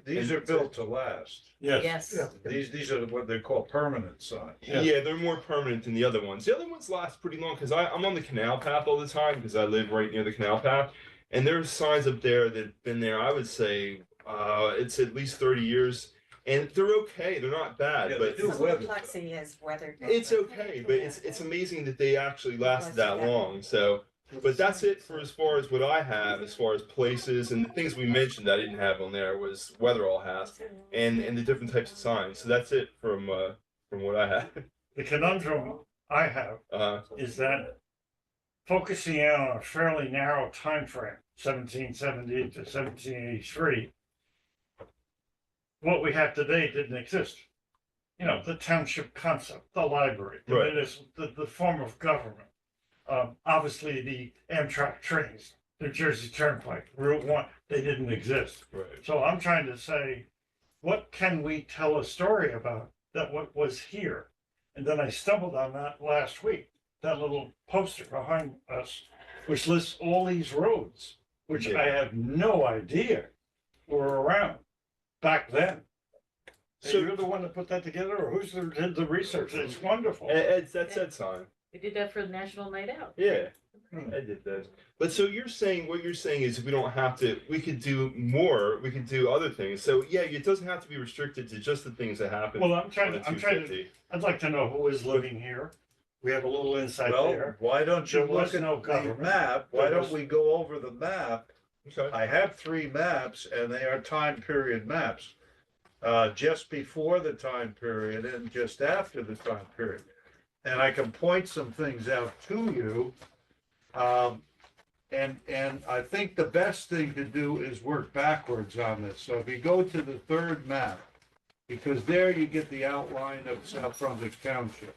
These are built to last. Yes. These are what they call permanent signs. Yeah, they're more permanent than the other ones. The other ones last pretty long because I'm on the canal path all the time because I live right near the canal path, and there's signs up there that've been there. I would say it's at least 30 years, and they're okay. They're not bad, Yeah, but they do The weather. Plexi is weathered. it's okay. But it's amazing that they actually lasted that long. So. But that's it for as far as what I have, as far as places and the things we mentioned I didn't have on there was Weatherall has and the different types of signs. So that's it from what I have. The conundrum I have is that focusing in on a fairly narrow time frame, 1770 to 1783, what we have today didn't exist. The township concept, the library, Right. the form of government. Obviously, the Amtrak trains, New Jersey Turnpike, Route 1, they didn't exist. Right. So I'm trying to say, what can we tell a story about that what was here? And then I stumbled on that last week, that little poster behind us, which lists all these roads, which I have no idea were around back then. So So- you're the one that put that together, or who's did the research? It's wonderful. That's that sign. We did that for the National Night Out. Yeah, I did that. But so what you're saying is we don't have to, we could do more, we could do other things. So yeah, it doesn't have to be restricted to just the things that happen. Well, on the 250. I'd like to know who is living here. We have a little insight Well, there. why don't you There was look at no the government. map? Why There don't was- we go over the map? Okay. I have 3 maps and they are time period maps. Just before the time period and just after the time period. And I can point some things out to you. And I think the best thing to do is work backwards on this. So if you go to the 3rd map, because there you get the outline of South Brunswick Township.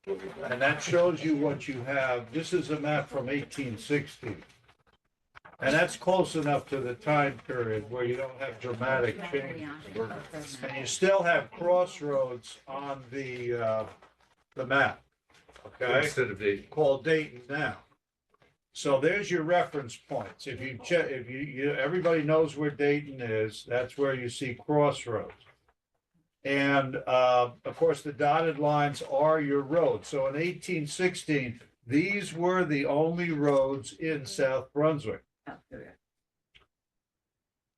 And that shows you what you have. This is a map from 1860. And that's close enough to the time period where you don't have dramatic change. And you still have crossroads on the map, okay? Instead of Dayton. Called Dayton now. So there's your reference points. If you check, everybody knows where Dayton is, that's where you see crossroads. And, of course, the dotted lines are your roads. So in 1816, these were the only roads in South Brunswick.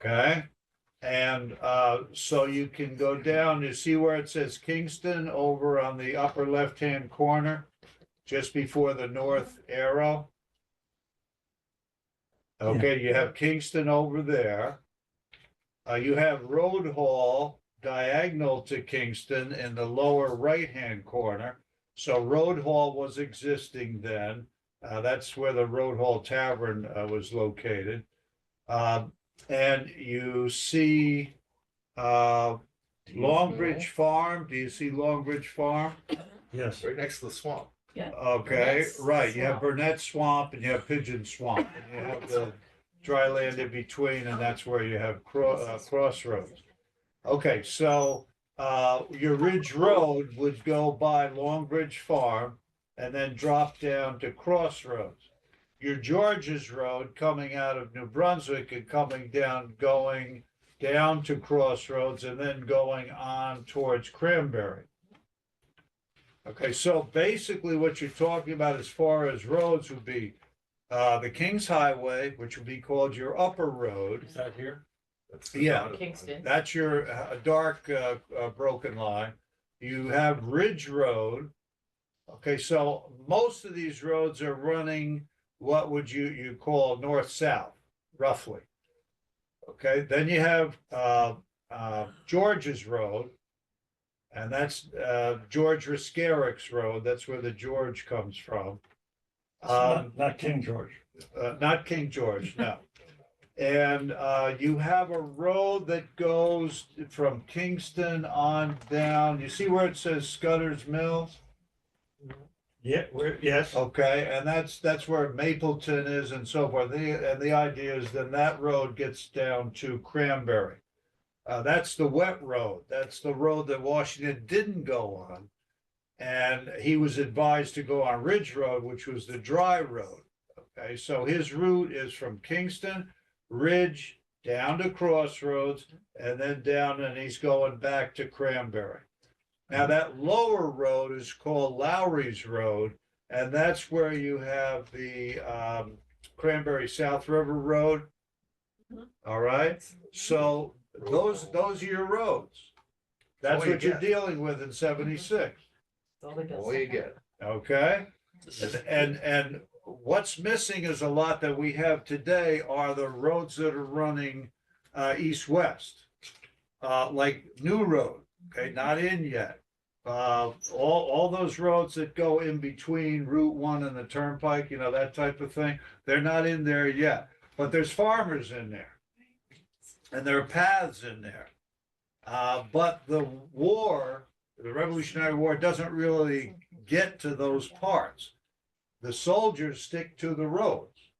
Okay, and so you can go down, you see where it says Kingston over on the upper left-hand corner, just before the north arrow. Okay, you have Kingston over there. You have Road Hall diagonal to Kingston in the lower right-hand corner. So Road Hall was existing then. That's where the Road Hall Tavern was located. And you see Longbridge Farm. Do you see Longbridge Farm? Yes. Right next to the swamp. Okay, Burnett's right. You have Swamp. Burnett Swamp and you have Pigeon Swamp. And you have the dry land in between, and that's where you have crossroads. Okay, so your Ridge Road would go by Longbridge Farm and then drop down to Crossroads. Your George's Road coming out of New Brunswick and going down to Crossroads and then going on towards Cranberry. Okay, so basically what you're talking about as far as roads would be the King's Highway, which would be called your upper road. Is that here? That's the Yeah. dotted line. Kingston. That's your dark broken line. You have Ridge Road. Okay, so most of these roads are running, what would you call north-south, roughly? Okay, then you have George's Road, and that's George Riscaric's Road. That's where the George comes from. Not King George. Not King George, no. And you have a road that goes from Kingston on down. You see where it says Scudder's Mills? Yeah, yes. Okay, and that's where Mapleton is and so forth. And the idea is then that road gets down to Cranberry. That's the wet road. That's the road that Washington didn't go on. And he was advised to go on Ridge Road, which was the dry road. Okay, so his route is from Kingston, Ridge, down to Crossroads, and then down, and he's going back to Cranberry. Now, that lower road is called Lowry's Road, and that's where you have the Cranberry South River Road. All right, so those are your roads. That's all you what you're get. dealing with in 76. All you get. Okay, and what's missing is a lot that we have today are the roads that are running east-west, like New Road, okay, not in yet. All those roads that go in between Route 1 and the Turnpike, you know, that type of thing, they're not in there yet. But there's farmers in there, and there are paths in there. But the war, the Revolutionary War, doesn't really get to those parts. The soldiers stick to the roads.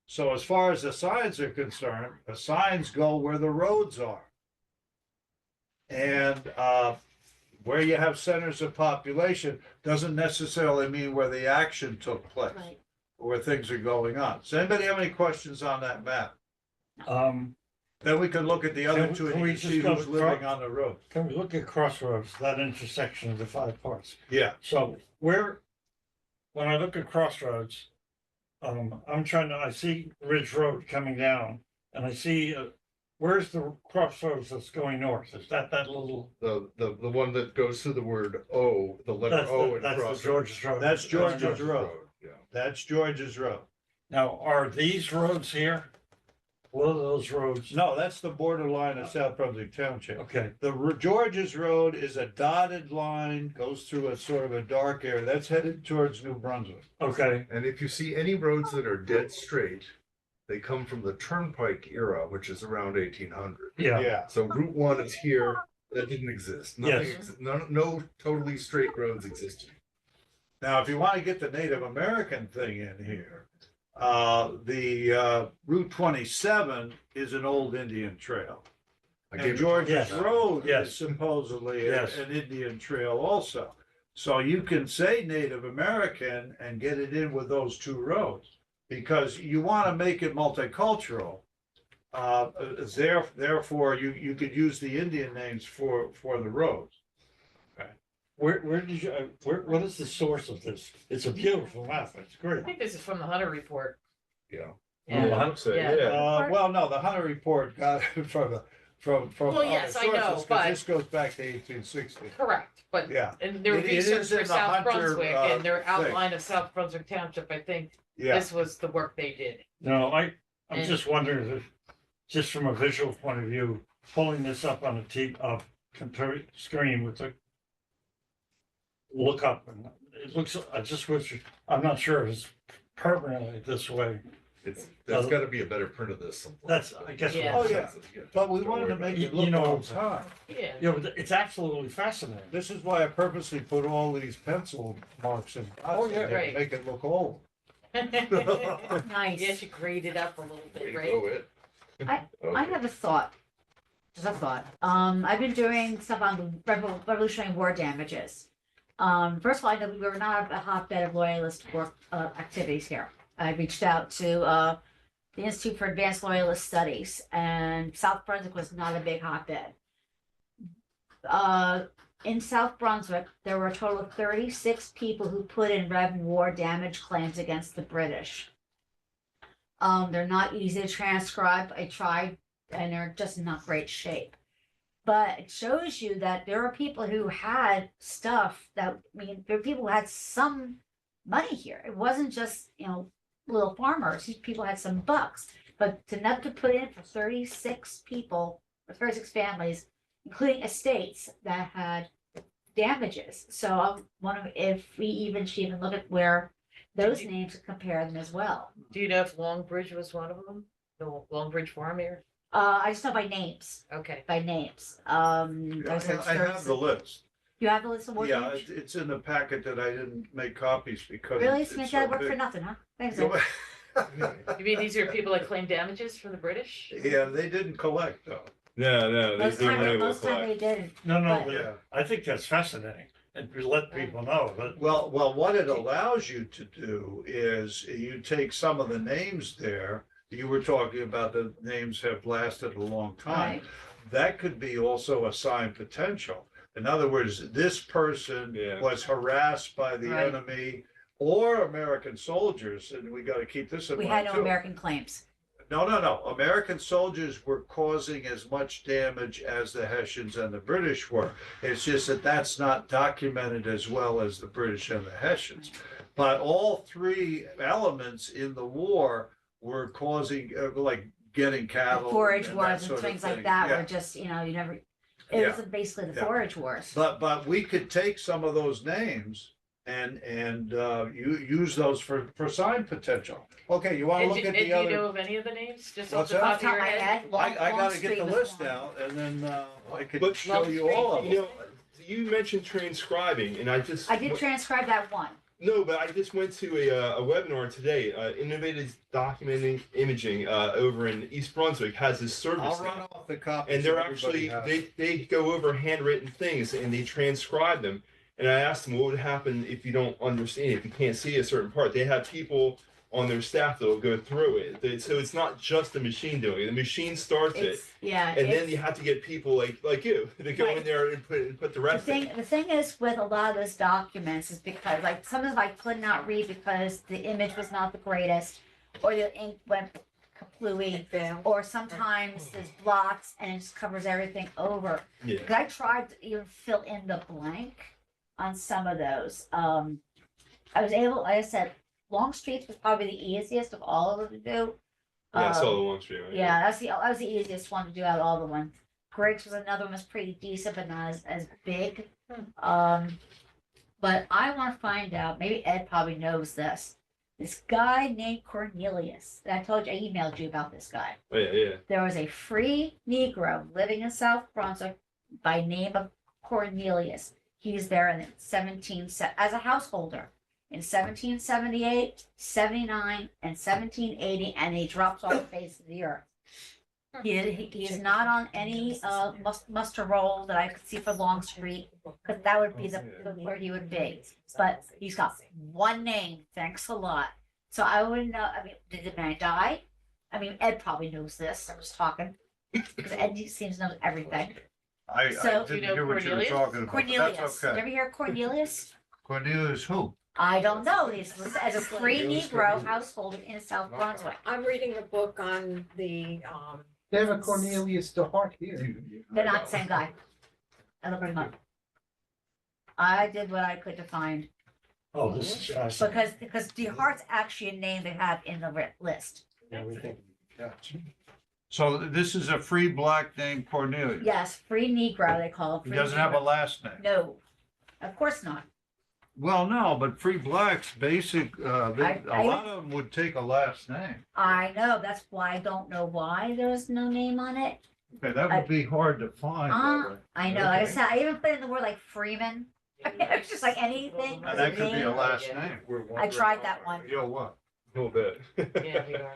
So as far as the signs are concerned, the signs go where the roads are. And where you have centers of population doesn't necessarily mean where the action took place, Right. or where things are going on. Does anybody have any questions on that map? Then we can look at the other Can- two can and we you can just see go who's to living on the road. Can we look at Crossroads, that intersection of the 5 parts? Yeah. So when I look at Crossroads, I see Ridge Road coming down, and I see, where's the Crossroads that's going north? Is that little? The one that goes through the word O, the letter O and That's the cross. George's Road. That's George's Road. Yeah. That's George's Road. Now, are these roads here? What are those roads? No, that's the borderline of South Brunswick Township. Okay, George's Road is a dotted line, goes through a sort of a dark area. That's headed towards New Brunswick. okay, And if you see any roads that are dead straight, they come from the Turnpike era, which is around 1800. yeah, Yeah. So Route 1 is here, that didn't exist. Nothing, Yes. no totally straight roads existed. Now, if you want to get the Native American thing in here, the Route 27 is an old Indian trail. I And gave it- George's Yes. Road Yes. is supposedly Yes. an Indian trail also. So you can say Native American and get it in with those two roads, because you want to make it multicultural. Therefore, you could use the Indian names for the roads. where did you, what is the source of this? It's a beautiful map, it's I great. think this is from the Hunter report. Yeah. Yeah. So, Yeah. yeah. Well, no, the Hunter report got it from Well, other yes, I know, sources, 'cause but- this goes back to 1860. Correct, but Yeah, and their It is research in for the South Hunter, Brunswick and their thing. outline of South Brunswick Township, I think yeah. this was the work they did. No, I'm And- just wondering if, just from a visual point of view, pulling this up on a computer screen with the look up, and it looks, I just wish, I'm not sure if it's permanently this way. There's gotta be a better print of this someplace. That's, I guess. Yeah. Oh, yeah. But we wanted to make it look You know what I'm old saying. time. Yeah. Yeah, but it's absolutely fascinating. This is why I purposely put all these pencil marks in. Oh, yeah. to Right. Make it look old. Nice. Yes, you grade it up a little There bit, you right? go, it. I Okay. have a thought. Just a thought. I've been doing stuff on the Revolutionary War damages. First of all, I know we were not a hotbed of loyalist work activities here. I reached out to the Institute for Advanced Loyalist Studies, and South Brunswick was not a big hotbed. In South Brunswick, there were a total of 36 people who put in Rev War damage claims against the British. They're not easy to transcribe. I tried, and they're just in not great shape. But it shows you that there are people who had stuff that, I mean, there are people who had some money here. It wasn't just, little farmers. These people had some bucks. But enough to put in for 36 people, or 36 families, including estates that had damages. So I'm wondering if we should even look at where those names and compare them as well. Do you know if Longbridge was one of them? The Longbridge farm here? I just know by names. Okay. By names. I Those are have the list. You have the list of what Yeah, names? it's in the packet that I didn't make copies because. Really? it's So you so gotta work for big. nothing, huh? Thanks. No, You mean these are people that claim damages from the British? Yeah, they didn't collect though. No, Most they weren't time, able to most time collect. they didn't. No, no, But- Yeah. but I think that's fascinating, and we let people know that. Well, what it allows you to do is you take some of the names there, you were talking about the names have lasted a long time. Right. That could be also a sign potential. In other words, this person Yeah. was harassed by the Right. enemy or American soldiers, and we gotta keep this in We mind had no too. American claims. No. American soldiers were causing as much damage as the Hessians and the British were. It's just that that's not documented as well as the British and the Hessians. But all three elements in the war were causing, like getting The cattle. forage that wars and sort of things like thing. that Yeah. were just, you never, it Yeah. was basically the Yeah. forage wars. But we could take some of those names and you use those for sign potential. Okay, you wanna And look do at and the do you know other, of any of the names, just What's off the that? top Off of the top your of my head? head, Long- I gotta Longstreet get the was list one. now, and then I can But show you all of You them. know, you mentioned transcribing, and I just I did transcribe that one. no, but I just went to a webinar today. Innovative Documenting Imaging over in East Brunswick has this service I'll now. run off the copies. And they're that everybody actually has. they go over handwritten things and they transcribe them. And I asked them what would happen if you don't understand, if you can't see a certain part. They have people on their staff that will go through it. So it's not just the machine doing it. The machine starts it, It's, yeah. and then it's- you have to get people like you to go in Right. there and put the The rest in. the thing is with a lot of those documents is because like some of them I could not read because the image was not the greatest or the ink went kaplooey or sometimes there's blots and it just covers everything over. Yeah. Cause I tried to even fill in the blank on some of those. I was able, like I said, Longstreet was probably the easiest of all of them to do. Yeah, I saw Um, the long street. Right? Yeah, that was the easiest one to do out of all the ones. Greg's was another one was pretty decent, but not as big. But I want to find out. Maybe Ed probably knows this. This guy named Cornelius. I told you I emailed you about this guy. Oh, yeah. There was a free Negro living in South Brunswick by name of Cornelius. He was there in as a householder in 1778, 79, and 1780, and he drops off the face of the earth. He is not on any muster roll that I could see for Longstreet, because that would be where he would be. But he's got one name. Thanks a lot. So I wouldn't know. I mean, did the man die? I mean, Ed probably knows this. I was talking because Ed seems to know everything. I So- didn't You know hear what you were Cornelius? talking about, but Cornelius. that's You okay. ever hear of Cornelius? Cornelius who? I don't know. He's listed as a free Negro householder in South Brunswick. I'm reading a book on the, They have a Cornelius DeHart here. They're not the same guy. I looked him up. I did what I could to find Oh, this is fascinating. because DeHart's actually a name they have in the list. Yeah, we think, yeah. So this is a free black named Cornelius. Yes, free Negro they call him. He free doesn't have a Negro. last name. No, of course not. Well, no, but free blacks, a I- lot of them would take a last name. I know. That's why I don't know why there was no name on it. Okay, that would be hard to find. I know. Like I Okay. said, I even put in the word like Freeman. It's just like anything. And that with a could be a name. last name. I tried that one. You'll what? A little bit. Yeah, we are.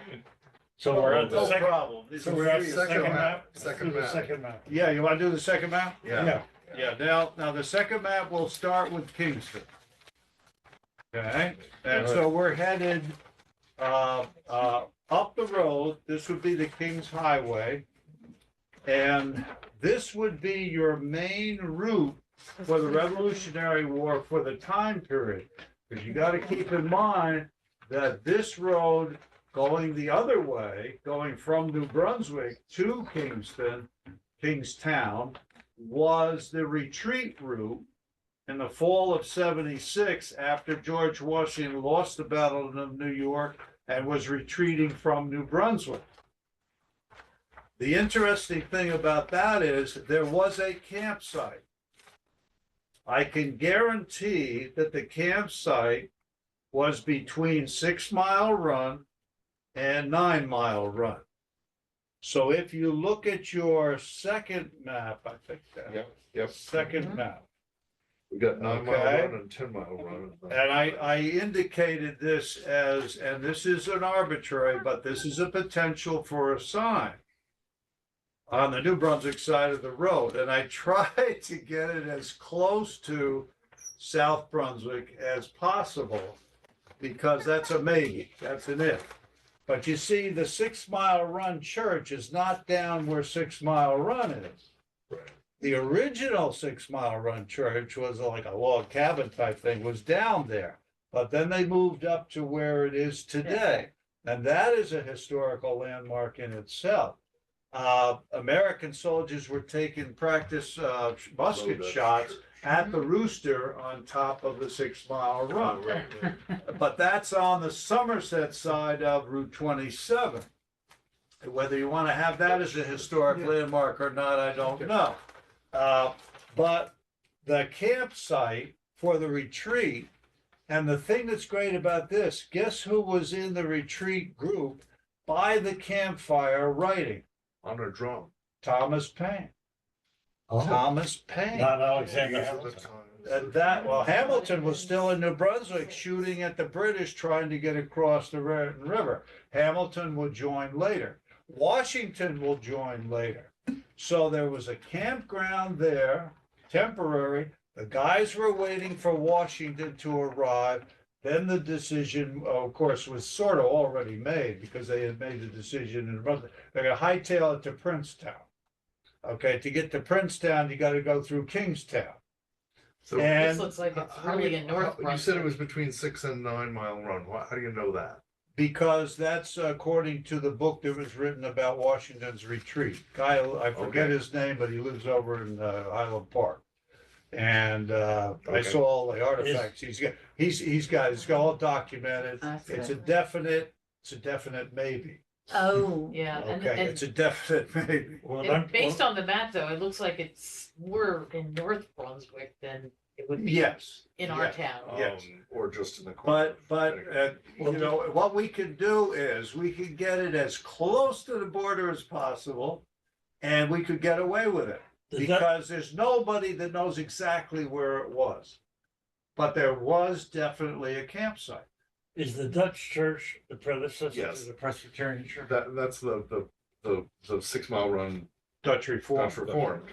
So we're at the No second, problem. These so are we're at free. the second map. Second Let's do the map. Second map. Yeah, you wanna do the second map? Yeah. Yeah, now the second map will start with Kingston. Okay, and so we're headed, up the road, this would be the Kings Highway. And this would be your main route for the Revolutionary War for the time period. Because you gotta keep in mind that this road going the other way, going from New Brunswick to Kingston, Kingstown, was the retreat route in the fall of 76 after George Washington lost the Battle of New York and was retreating from New Brunswick. The interesting thing about that is there was a campsite. I can guarantee that the campsite was between 6 Mile Run and 9 Mile Run. So if you look at your second map, I think that. Yep. Second map. We got 9 Mile Okay. Run and 10 Mile Run. And I indicated this as, and this is an arbitrary, but this is a potential for a sign. on the New Brunswick side of the road, and I tried to get it as close to South Brunswick as possible, because that's a maybe, that's an if. But you see, the 6 Mile Run Church is not down where 6 Mile Run is. The original 6 Mile Run Church was like a log cabin type thing, was down there. But then they moved up to where it is today. And that is a historical landmark in itself. American soldiers were taking practice musket shots at the Rooster on top of the 6 Mile Run. But that's on the Somerset side of Route 27. Whether you want to have that as a historic landmark or not, I don't know. But the campsite for the retreat, and the thing that's great about this, guess who was in the retreat group by the campfire writing? On a drum. Thomas Paine. Thomas Paine. Not Alexander Hamilton. Well, Hamilton was still in New Brunswick shooting at the British trying to get across the River. Hamilton will join later. Washington will join later. So there was a campground there, temporary. The guys were waiting for Washington to arrive. Then the decision, of course, was sort of already made, because they had made the decision in Brunswick. They're going to hightail it to Princetown. Okay, to get to Princetown, you got to go through Kingstown. So This And looks like it's how do really you- in North You said it Brunswick. was between 6 and 9 Mile Run. How do you know that? because that's according to the book that was written about Washington's retreat. Guy, I forget Okay. his name, but he lives over in Highland Park. And I Okay. saw all the artifacts he's got. It's all documented. That's It's a good. definite maybe. Oh, Yeah, Okay, it's a definite maybe. and based on the map though, it looks like it's more in North Brunswick than it would be Yes. in our yeah. town. Yes. Or just in the corner. But, you know, what we can do is we can get it as close to the border as possible, and we could get away with it. Because there's nobody that knows exactly where it was. But there was definitely a campsite. Is the Dutch church the predecessor Yes. to the Presbyterian church? That's the 6 Mile Run Dutch Reform. Dutch Reformed.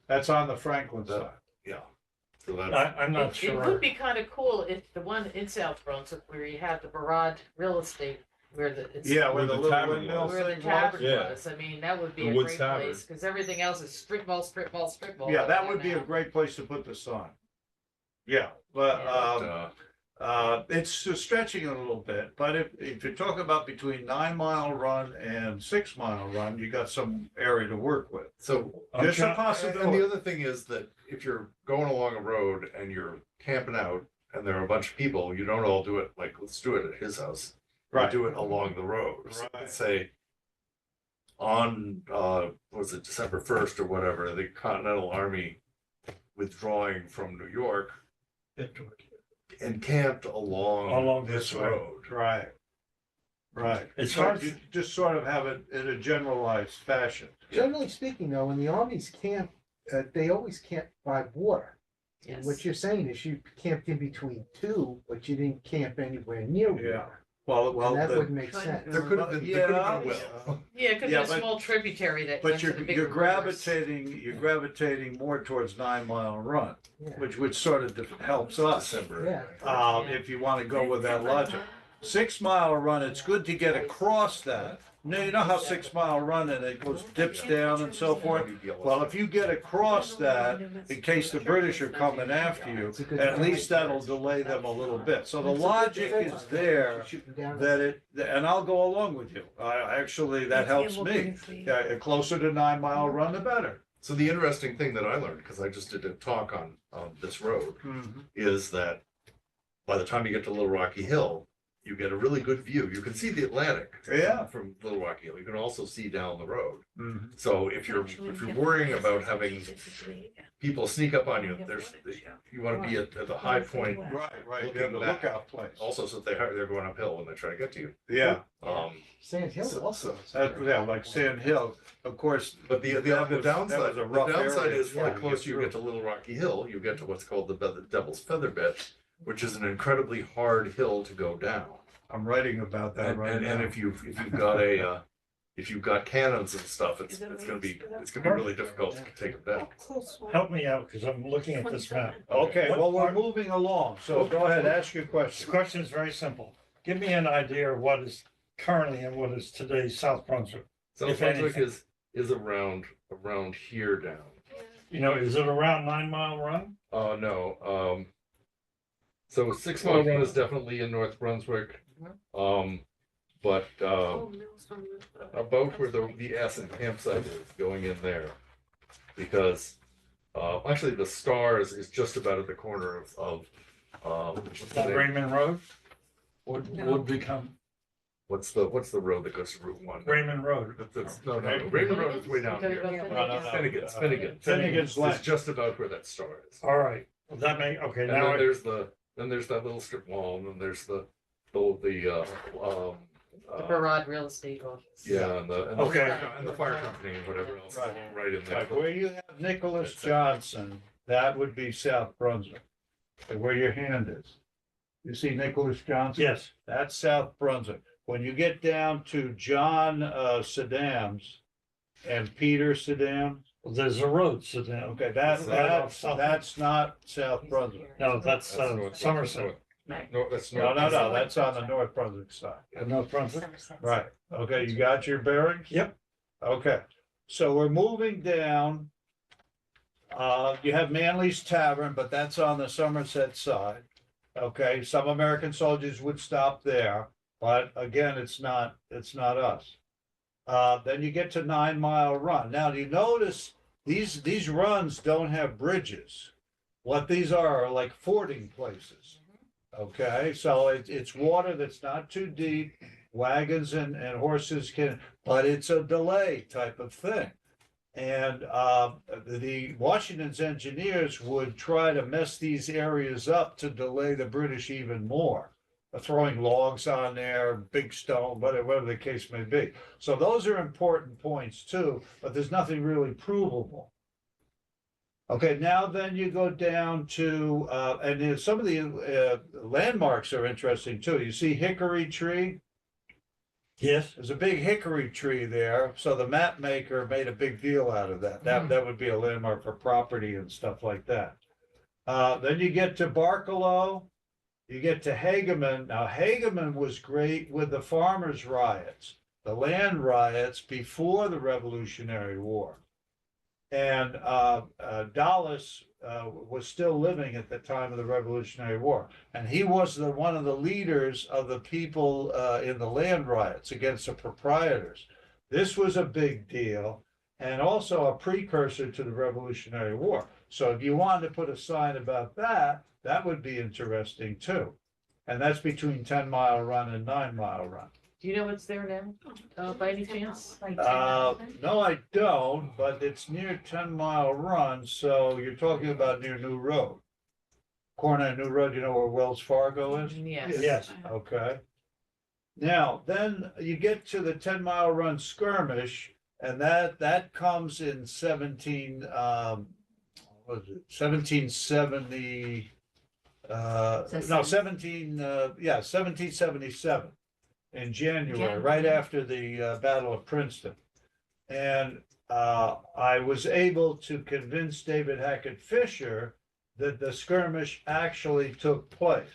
That's on the Franklin That- side. Yeah. So that's, I'm not It sure. would be kind of cool if the one in South Brunswick where you have the Barad real estate, where it's. Yeah, where Where the the little tavern windmill was. Where the thing was. tavern Yeah. was, I mean, that would be The a Woods great Tavern. place, because everything else is strip mall, strip mall, strip mall. Yeah, up that there would be a now. great place to put the sign. Yeah, but, Yeah. it's just stretching it a little bit, but if you're talking about between 9 Mile Run and 6 Mile Run, you got some area to work with. so There's a and the possibility. other thing is that if you're going along a road and you're camping out and there are a bunch of people, you don't all do it like, let's do it at his house. You Right. do it along the road. So Right. let's say on, was it December 1st or whatever, the Continental Army withdrawing from New York and camped along Along this this way. road. Right. Right. It's So hard- you just sort of have it in a generalized fashion. Generally speaking, though, when the armies camp, they always camp by water. And Yes. what you're saying is you camped in between two, but you didn't camp anywhere near Yeah. water. Well, And that the- wouldn't make Couldn't sense. There could have been, there could have been Yeah. well. Yeah, because Yeah, there's a but- small tributary that But went to the bigger you're rivers. gravitating more towards 9 Mile Run, Yeah. which sort of helps us. December. Yeah. If you want to go with that logic. 6 Mile Run, it's good to get across that. Now, you know how 6 Mile Run and it goes dips down and so forth? Well, if you get across that, in case the British are coming after you, at least that'll delay them a little bit. So the logic is there Shooting down. and I'll go along with you. Actually, that helps me. Closer to 9 Mile Run, the better. So the interesting thing that I learned, because I just did a talk on this road, is that by the time you get to Little Rocky Hill, you get a really good view. You can see the Atlantic Yeah. from Little Rocky Hill. You can also see down the road. Mhm. So if you're worrying about having people sneak up on you, you want to be at the high point Right, Looking yeah, the back. lookout place. also, so that they're going uphill when they try to get to you. Yeah, Sand Hill So- also. yeah, like Sand Hill, of course. But the that was downside, a rough area is for the you to closer you through. get to Little Rocky Hill, you get to what's called the Devil's Feather Bed, which is an incredibly hard hill to go down. I'm writing about that And, right and, now. and if you've got a if you've got cannons and stuff, it's gonna be really difficult to take them down. Help me out, because I'm looking at this map. Okay, What well, we're part- moving along, so go ahead, ask your This question. question is very simple. Give me an idea of what is currently and what is today's South Brunswick. South If Brunswick anything. is around here down. You know, is it around 9 Mile Run? No, so 6 Mile Run is definitely in North Brunswick. But about where the Aspen campsite is going in there. Because, actually the Stars is just about at the corner of, what's the name? Raymond Road? Would become what's the road that goes to Route 1? Raymond Road. No, Raymond Road is way down here. Finnegan's Lane. is just about where that Star is. All right, well, that may, okay, And now then I, there's that little strip mall, and then there's the The Barad Real Estate Office. yeah, and the Okay. and the fire company and whatever else, Right. right in there. Right, where you have Nicholas Johnson, that would be South Brunswick. Okay, where your hand is. You see Nicholas Johnson? yes, That's South Brunswick. When you get down to John Saddam's and Peter Saddam, there's a road, so then, okay, Right off South- that's not South Brunswick. no, that's North Somerset, No, that's No, North. that's on the North Brunswick side. North Brunswick. Right, okay, you got your bearings? Yep. Okay, so we're moving down. You have Manly's Tavern, but that's on the Somerset side. Okay, some American soldiers would stop there, but again, it's not us. Then you get to 9 Mile Run. Now, do you notice these runs don't have bridges? What these are like fording places. Okay, so it's water that's not too deep. Wagons and horses can, but it's a delay type of thing. And the Washington's engineers would try to mess these areas up to delay the British even more. Throwing logs on there, big stone, whatever the case may be. So those are important points too, but there's nothing really provable. Okay, now then you go down to, and then some of the landmarks are interesting too. You see Hickory Tree? Yes, There's a big hickory tree there, so the map maker made a big deal out of that. That would be a landmark for property and stuff like that. Then you get to Barkalow, you get to Hageman. Now Hageman was great with the farmers' riots, the land riots before the Revolutionary War. And Dallas was still living at the time of the Revolutionary War. And he was one of the leaders of the people in the land riots against the proprietors. This was a big deal and also a precursor to the Revolutionary War. So if you wanted to put a sign about that, that would be interesting too. And that's between 10 Mile Run and 9 Mile Run. Do you know what's there now, by any chance? No, I don't, but it's near 10 Mile Run, so you're talking about near New Road. Corner of New Road, you know where Wells Fargo is? Yes. yes, Okay. Now, then you get to the 10 Mile Run skirmish, and that comes in 1770, no, 1777. In January, right after the Battle of Princeton. And I was able to convince David Hackett Fisher that the skirmish actually took place.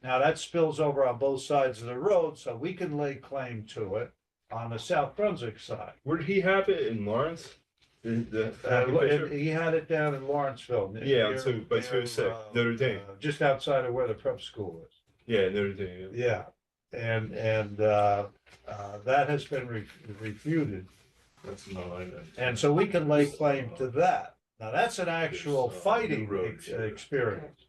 Now that spills over on both sides of the road, so we can lay claim to it on the South Brunswick side. Where did he have it, in Lawrence? He had it down in Lawrenceville. Yeah, so by Notre Dame. Just outside of where the prep school is. Yeah, Notre Dame. Yeah, and that has been refuted, That's mine. and so we can lay claim to that. Now, that's an actual There's, fighting New Road here. experience,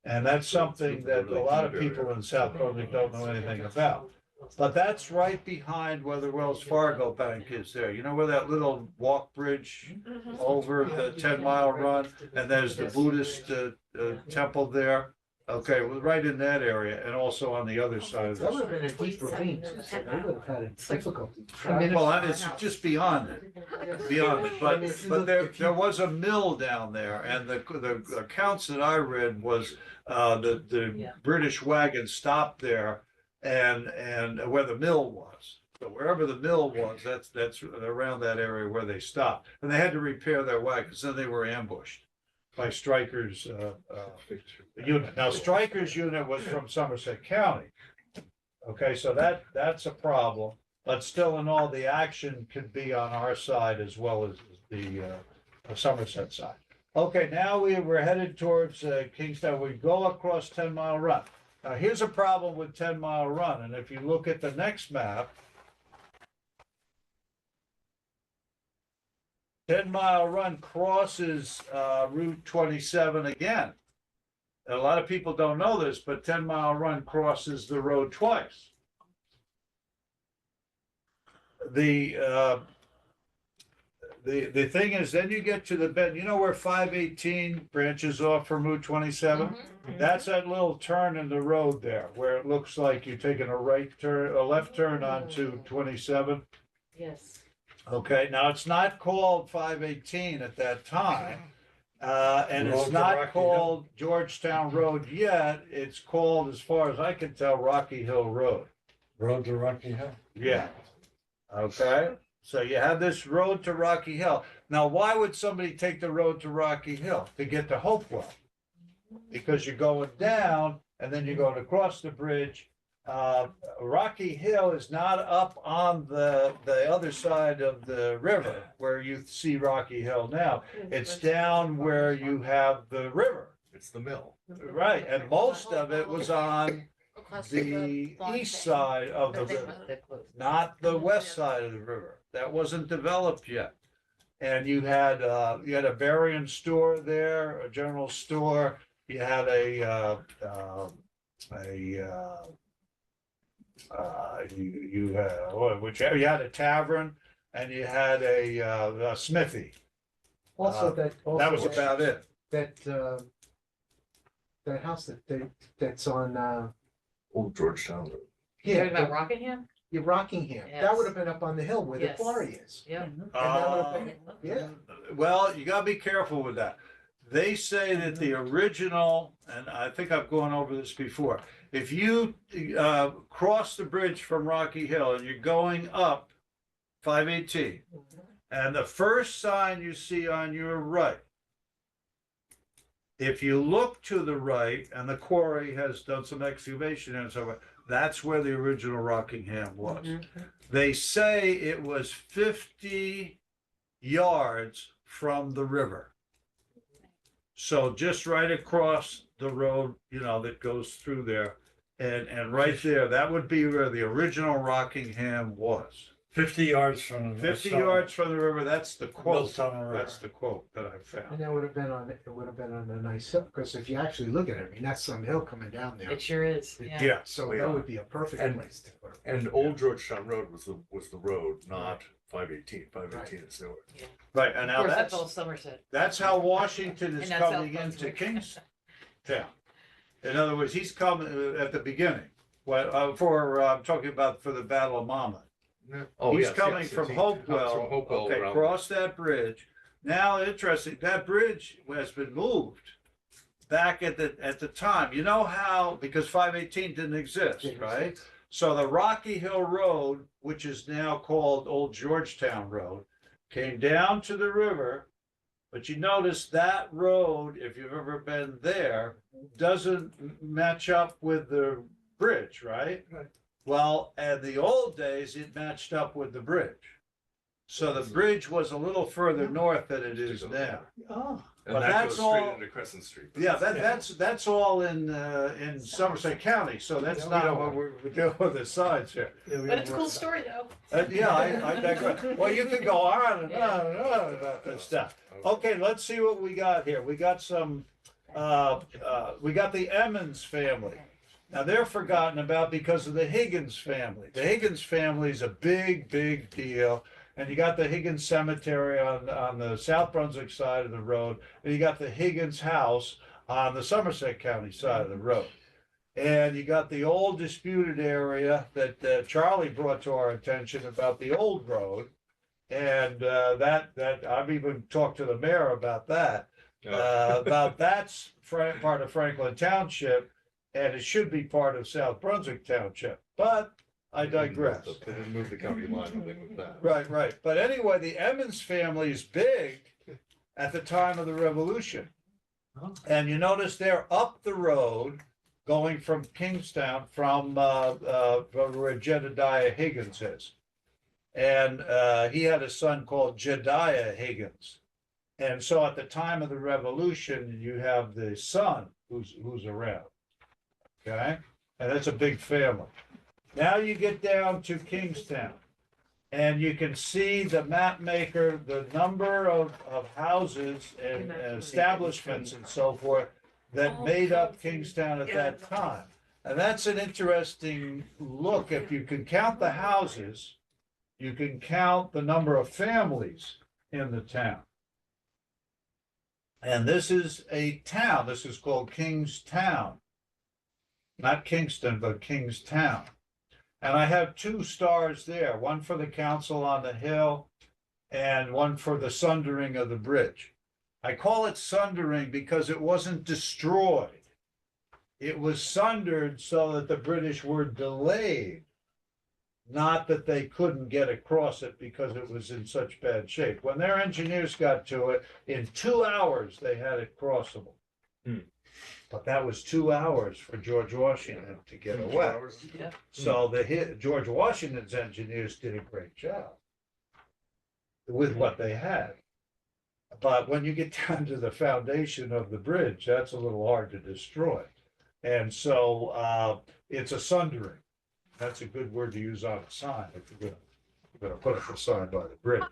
and that's something that a lot of people in South Brunswick don't know anything about. But that's right behind where the Wells Fargo Bank is there. You know where that little walk bridge over the 10 Mile Run, and there's the Buddhist temple there? Okay, well, right in that area, and also on the other side of That would the. have been a deep ravine, so they would have had a difficulty. Well, it's just beyond it, but there was a mill down there, and the accounts that I read was the British wagon stopped there and where the mill was. So wherever the mill was, that's around that area where they stopped. And they had to repair their wagons, then they were ambushed by Stryker's unit. Now, Stryker's unit was from Somerset County. Okay, so that's a problem, but still in all, the action could be on our side as well as the Somerset side. Okay, now we're headed towards Kingstown. We go across 10 Mile Run. Now, here's a problem with 10 Mile Run, and if you look at the next map, 10 Mile Run crosses Route 27 again. And a lot of people don't know this, but 10 Mile Run crosses the road twice. The thing is, then you get to the bend, you know where 518 branches off from Route 27? That's that little turn in the road there, where it looks like you're taking a left turn onto 27. Yes. Okay, now it's not called 518 at that time. And it's not called Georgetown Road yet. It's called, as far as I can tell, Rocky Hill Road. Road to Rocky Hill. Yeah. Okay, so you have this road to Rocky Hill. Now, why would somebody take the road to Rocky Hill? To get to Hopewell? Because you're going down and then you're going across the bridge. Rocky Hill is not up on the other side of the river where you see Rocky Hill now. It's down where you have the river. It's the mill. Right, and most of it was on the east side of the river, not the west side of the river. That wasn't developed yet. And you had a Berrien store there, a general store. You had you had a tavern, and you had a smithy. Also, That was about it. That house that's on, Old Georgetown Road. Talking about yeah, Rockingham? Rockingham. That Yes. would have been up on the hill where the Yes. quarry is. Yeah. And that would have Uh, been, yeah. Well, you gotta be careful with that. They say that the original, and I think I've gone over this before, if you cross the bridge from Rocky Hill and you're going up 518, and the first sign you see on your right, if you look to the right, and the quarry has done some excavation and so on, that's where the original Rockingham was. They say it was 50 yards from the river. So just right across the road, that goes through there. And right there, that would be where the original Rockingham was. 50 yards from. 50 yards from the river, that's the quote. Milltown River. That's the quote that I And found. that would have been on a nice hill, because if you actually look at it, I mean, that's some hill coming down there. It sure is, yeah. Yeah, So Yeah. that would be a perfect And- place to put it. And Old Georgetown Road was the road, not 518. 518 is newer. right, and Of now course, that's all that's, Somerset. that's how Washington is And that's coming South into Brunswick. Kingstown. In other words, he's coming at the beginning, I'm talking about for the Battle of Monmouth. Oh, He's yes, coming yes, from he Hopewell, comes from Hopewell okay, around. cross that bridge. Now, interesting, that bridge has been moved back at the time. You know how, because 518 didn't exist, right? So the Rocky Hill Road, which is now called Old Georgetown Road, came down to the river. But you notice that road, if you've ever been there, doesn't match up with the bridge, right? Right. Well, in the old days, it matched up with the bridge. So the bridge was a little further north than it is now. Oh, And But that that's goes straight all- into Crescent Street. Yeah, that's all in Somerset County, so that's Yeah, we not don't what want- we're doing with the signs here. But it's a cool story, though. Yeah, I digress. Well, you could go on and on and on about this stuff. Okay, let's see what we got here. We got some, we got the Emmons family. Now, they're forgotten about because of the Higgins family. The Higgins family is a big, big deal. And you got the Higgins Cemetery on the South Brunswick side of the road, and you got the Higgins house on the Somerset County side of the road. And you got the old disputed area that Charlie brought to our attention about the old road. And that I've even talked to the mayor about that. About that's part of Franklin Township, and it should be part of South Brunswick Township. But I digress. They didn't move the county line when they moved that. Right. But anyway, the Emmons family is big at the time of the Revolution. And you notice they're up the road going from Kingstown from where Jedediah Higgins is. And he had a son called Jediah Higgins. And so at the time of the Revolution, you have the son who's around. Okay? And that's a big family. Now you get down to Kingstown. And you can see the map maker, the number of houses and establishments and so forth that made up Kingstown at that time. And that's an interesting look. If you can count the houses, you can count the number of families in the town. And this is a town. This is called Kingstown. Not Kingston, but Kingstown. And I have 2 stars there, one for the council on the hill and one for the sundering of the bridge. I call it sundering because it wasn't destroyed. It was sundered so that the British were delayed, not that they couldn't get across it because it was in such bad shape. When their engineers got to it, in 2 hours, they had it crossable. But that was 2 hours for George Washington to get away. Yeah. So George Washington's engineers did a great job with what they had. But when you get down to the foundation of the bridge, that's a little hard to destroy. And so it's a sundering. That's a good word to use on a sign if you're gonna put up a sign by the bridge.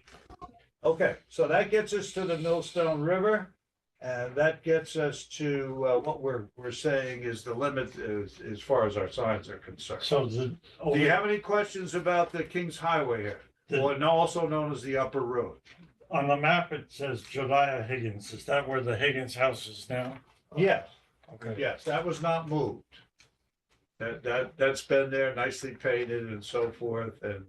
Okay, so that gets us to the Millstone River. And that gets us to what we're saying is the limit as far as our signs are concerned. So Do you have any questions about the King's Highway here? Or also known as the Upper Road? on the map, it says Jediah Higgins. Is that where the Higgins house is now? Yes, Okay. yes, that was not moved. That's been there, nicely painted and so forth, and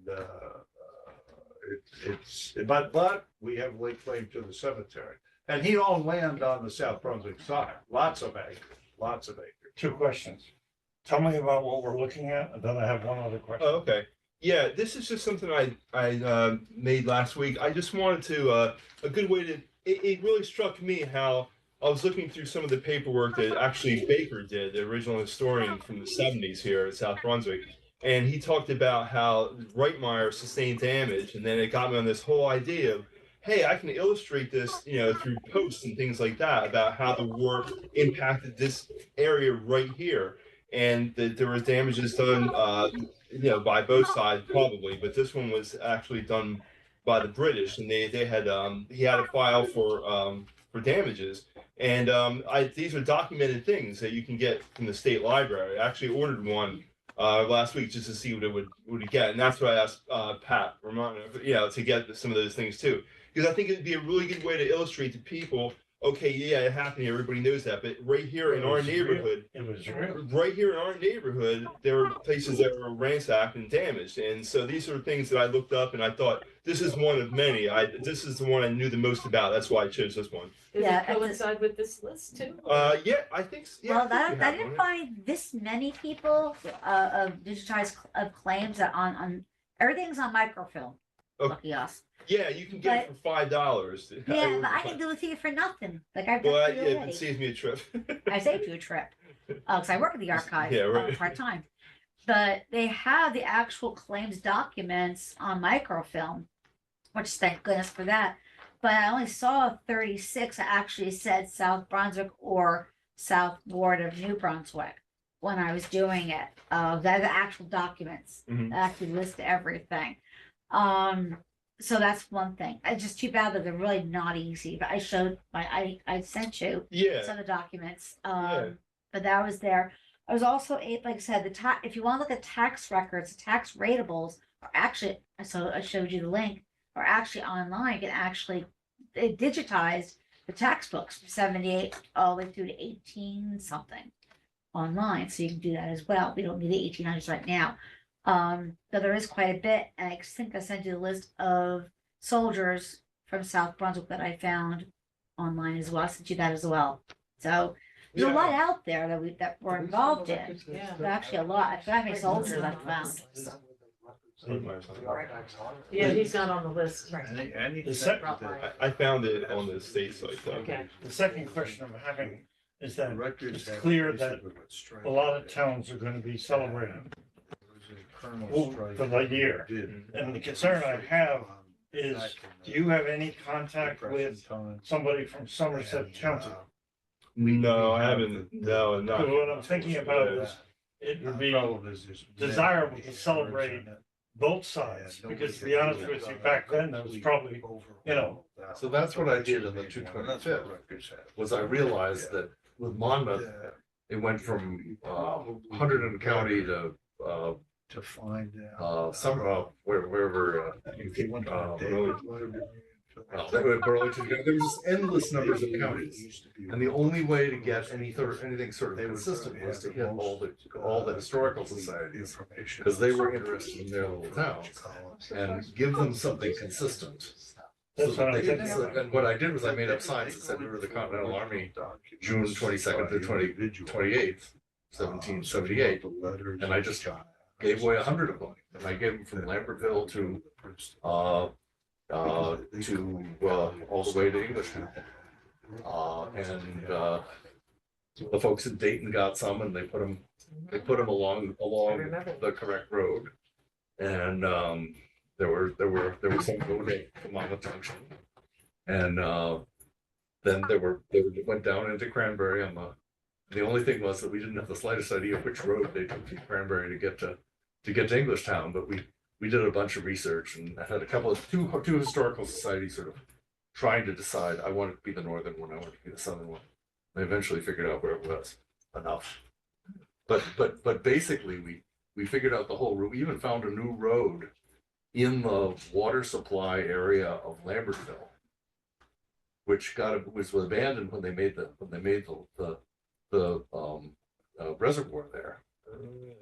but we have laid claim to the cemetery. And he owned land on the South Brunswick side, lots of acres. 2 questions. Tell me about what we're looking at, and then I have one other question. Oh, okay. Yeah, this is just something I made last week. I just wanted to a good way to. It really struck me how I was looking through some of the paperwork that actually Baker did, the original historian from the 70s here at South Brunswick, and he talked about how Reitmeyer sustained damage, and then it got me on this whole idea of, hey, I can illustrate this, through posts and things like that about how the war impacted this area right here, and that there was damages done, by both sides probably, but this one was actually done by the British, and they had he had a file for damages, and these are documented things that you can get from the state library. I actually ordered one last week just to see what it would get, and that's what I asked Pat Romano, to get some of those things too. Because I think it'd be a really good way to illustrate to people, okay, yeah, it happened, everybody knows that, but right here in our neighborhood, It was real. right here in our neighborhood, there were places that were ransacked and damaged. And so these are things that I looked up and I thought, this is one of many. This is the one I knew the most about. That's why I chose this one. Does Yeah, it coincide with this list too? Yeah, I think so. Yeah, Well, I think that, we I have didn't one. find this many people of digitized of claims that on everything's on microfilm. Oh. Lucky us. Yeah, you can get it for $5. Yeah, but I can do it to you for nothing. Like I've done Well, it for you yeah, already. it saves me a trip. I saved you a trip. Because I work at the archive Yeah, right. part-time. But they have the actual claims documents on microfilm, which thank goodness for that. But I only saw 36 that actually said South Brunswick or South Ward of New Brunswick when I was doing it. They're the actual documents Mhm. that actually list everything. So that's one thing. It's just too bad that they're really not easy. But I showed I sent you Yeah. some of the documents. Yeah. But that was there. I was also able, like I said, if you want to look at tax records, tax ratables are actually, so I showed you the link, are actually online. You can actually, they digitized the tax books from 78 all the way through to 18 something online. So you can do that as well. We don't need the 1800s right now. But there is quite a bit. And I think I sent you the list of soldiers from South Brunswick that I found online as well. I sent you that as well. So there's a lot out there that we're involved in. Yeah. There's actually a lot. I forgot how many soldiers I found. Yeah, he's not on the list. Anything sec- that- I found it on the state site though. Okay. The second question I'm having is that records it's have clear that basically what Stripe a lot of did. towns are gonna be celebrating. There was a Colonel Well, Stripe for the year. did. And the concern I have is, Back in do you have any contact Depression with times. somebody from Somerset And, County? No, I haven't. No, Because not. what I'm thinking about is, it would be desirable to celebrate both sides, because to be honest with you, back then, there was probably, you know. So that's what I did in the 225th, was I realized that with Monmouth, it went from, Hunterdon County To find out. wherever, If you went uh, to Dave, really- that way Burlington, there was just endless numbers of counties. And the only way to get anything sort of consistent was to hit all the historical societies, because they were interested in their little towns, and give them something consistent. So That's what I'm that they thinking could- about. And what I did was I made up signs that said we were the Continental Army, June 22nd to 28th, 1778, and I just gave away 100 of them, and I gave them from Lambertville to all the way to Englishtown. The folks in Dayton got some, and they put them along the correct road. And there were some going to Monmouth Junction, and then they went down into Cranberry on the only thing was that we didn't have the slightest idea which road they took to Cranberry to get to Englishtown, but we did a bunch of research, and I had two historical societies sort of trying to decide. I wanted to be the northern one, I wanted to be the southern one. I eventually figured out where it was enough. But basically we figured out the whole route. We even found a new road in the water supply area of Lambertville, which was abandoned when they made the reservoir there.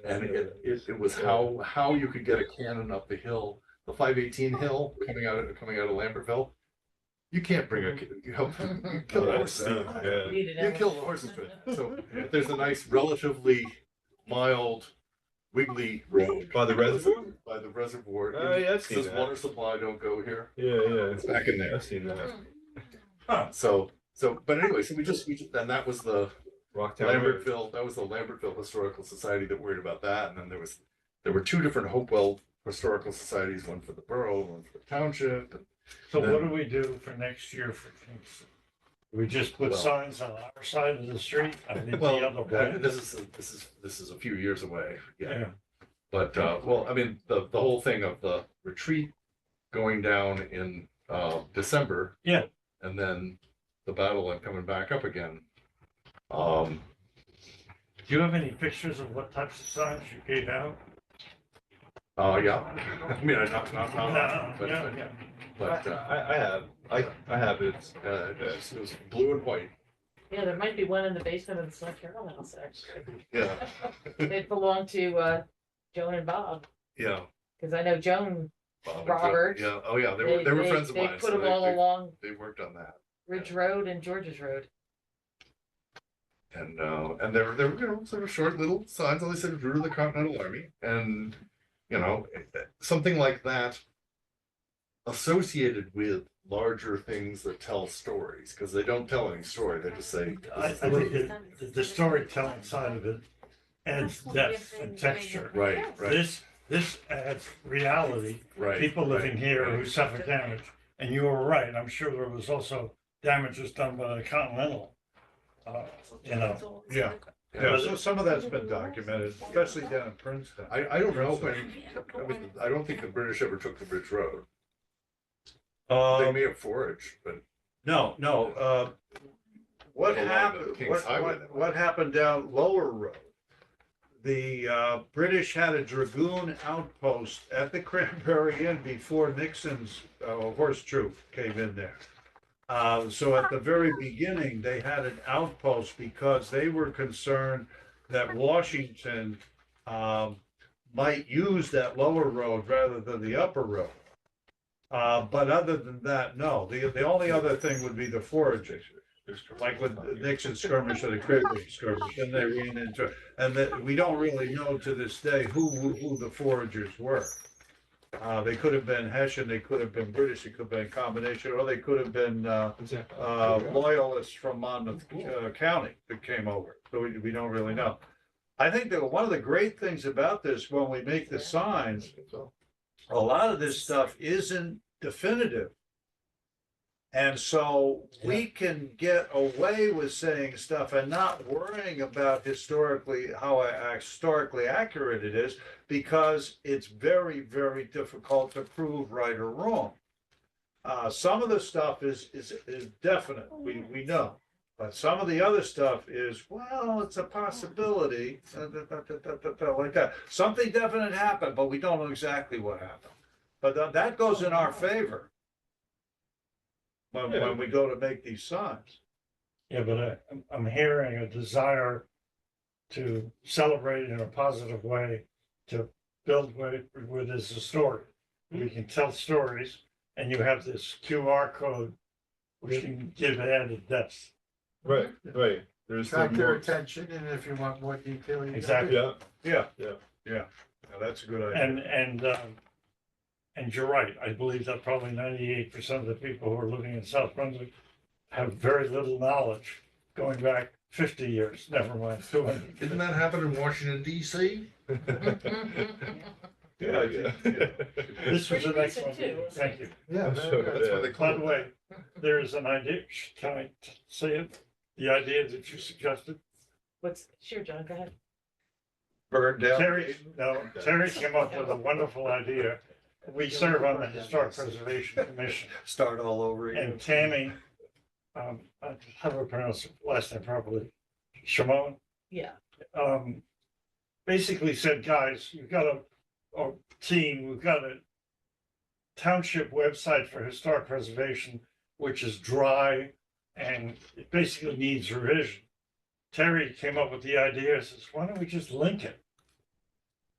And it was how you could get a cannon up the hill, the 518 hill coming out of Lambertville. You can't bring you kill the horses. Yeah. You kill the horses with it. So there's a nice, relatively mild, wiggly road By the reservoir? by the reservoir. Oh, yeah, I've It seen says that. water supply, don't go here. Yeah, It's back in there. I've seen that. But anyway, so we just, and that was the Rocktown Road. Lambertville, that was the Lambertville Historical Society that worried about that, and then there were two different Hopewell Historical Societies, one for the borough, one for the township. And So what do we do for next year for things? We just put Well- signs on our side of the street, I mean, the Well, other way. this is a few years away, yeah. Yeah, But well, I mean, the whole thing of the retreat going down in December. Yeah. And then the battle and coming back up again. do you have any pictures of what types of signs you gave out? Yeah, I mean, not, but, Yeah. but, I have it. it was blue and white, Yeah, there might be one in the basement of the Select Carroll house, actually. yeah, It belonged to Joan and Bob, yeah. because I know Joan, Bob and Robert. Joe. Yeah, oh yeah, they were friends of mine. They so put them all along They worked on that. Ridge Road and George's Road. And they were, you know, sort of short little signs, all they said, Route of the Continental Army, and, you know, something like that associated with larger things that tell stories, because they don't tell any story, they just say. I think the storytelling side of it adds depth and texture. Right, right, This adds reality. right. People living right, here right. who suffered damage, and you were right, I'm sure there was also damages done by the Continental. You know, Yeah. Yeah, so some of that's been documented, especially down in Princeton. I don't know when, I mean, I don't think the British ever took the Bridge Road. They may have foraged, but No, what Along the happened, King's Highway. what happened down Lower Road? The British had a dragoon outpost at the Cranberry Inn before Nixon's horse troop came in there. So at the very beginning, they had an outpost because they were concerned that Washington might use that lower road rather than the upper road. But other than that, no. The only other thing would be the foraging. Like with Nixon skirmish or the Cranberry skirmish, then they ran into, and that we don't really know to this day who the foragers were. They could have been Hessian, they could have been British, it could have been a combination, or they could have been, loyalists from Monmouth, County that came over. So we don't really know. I think that one of the great things about this, when we make the signs, a lot of this stuff isn't definitive. And so we can get away with saying stuff and not worrying about historically accurate it is, because it's very, very difficult to prove right or wrong. Some of the stuff is definite, we know. But some of the other stuff is, well, it's a possibility, like that. Something definite happened, but we don't know exactly what happened. But that goes in our favor when we go to make these signs. Yeah, but I'm hearing a desire to celebrate in a positive way, to build where there's a story. We can tell stories, and you have this QR code, which can give added depth. Right. There's Attract some their more. attention, and if you want more detail, you gotta Exactly. do it. Yeah, that's a good idea. And you're right, I believe that probably 98% of the people who are living in South Brunswick have very little knowledge going back 50 years, never mind 200. Didn't that happen in Washington DC? Yeah. This was an Pretty excellent recent too, meeting, wasn't thank you. Yeah, That's why they By call the it way, there is an idea, can I say it? The idea that you suggested? Sure, John, go ahead. Burned down. Terry came up with a wonderful idea. We serve on the Historic Preservation Commission, Start all over again. and Tammy, how do I pronounce her last name properly? Shimon? Yeah. Basically said, guys, you've got a team, we've got a township website for historic preservation, which is dry and it basically needs revision. Terry came up with the idea, says, why don't we just link it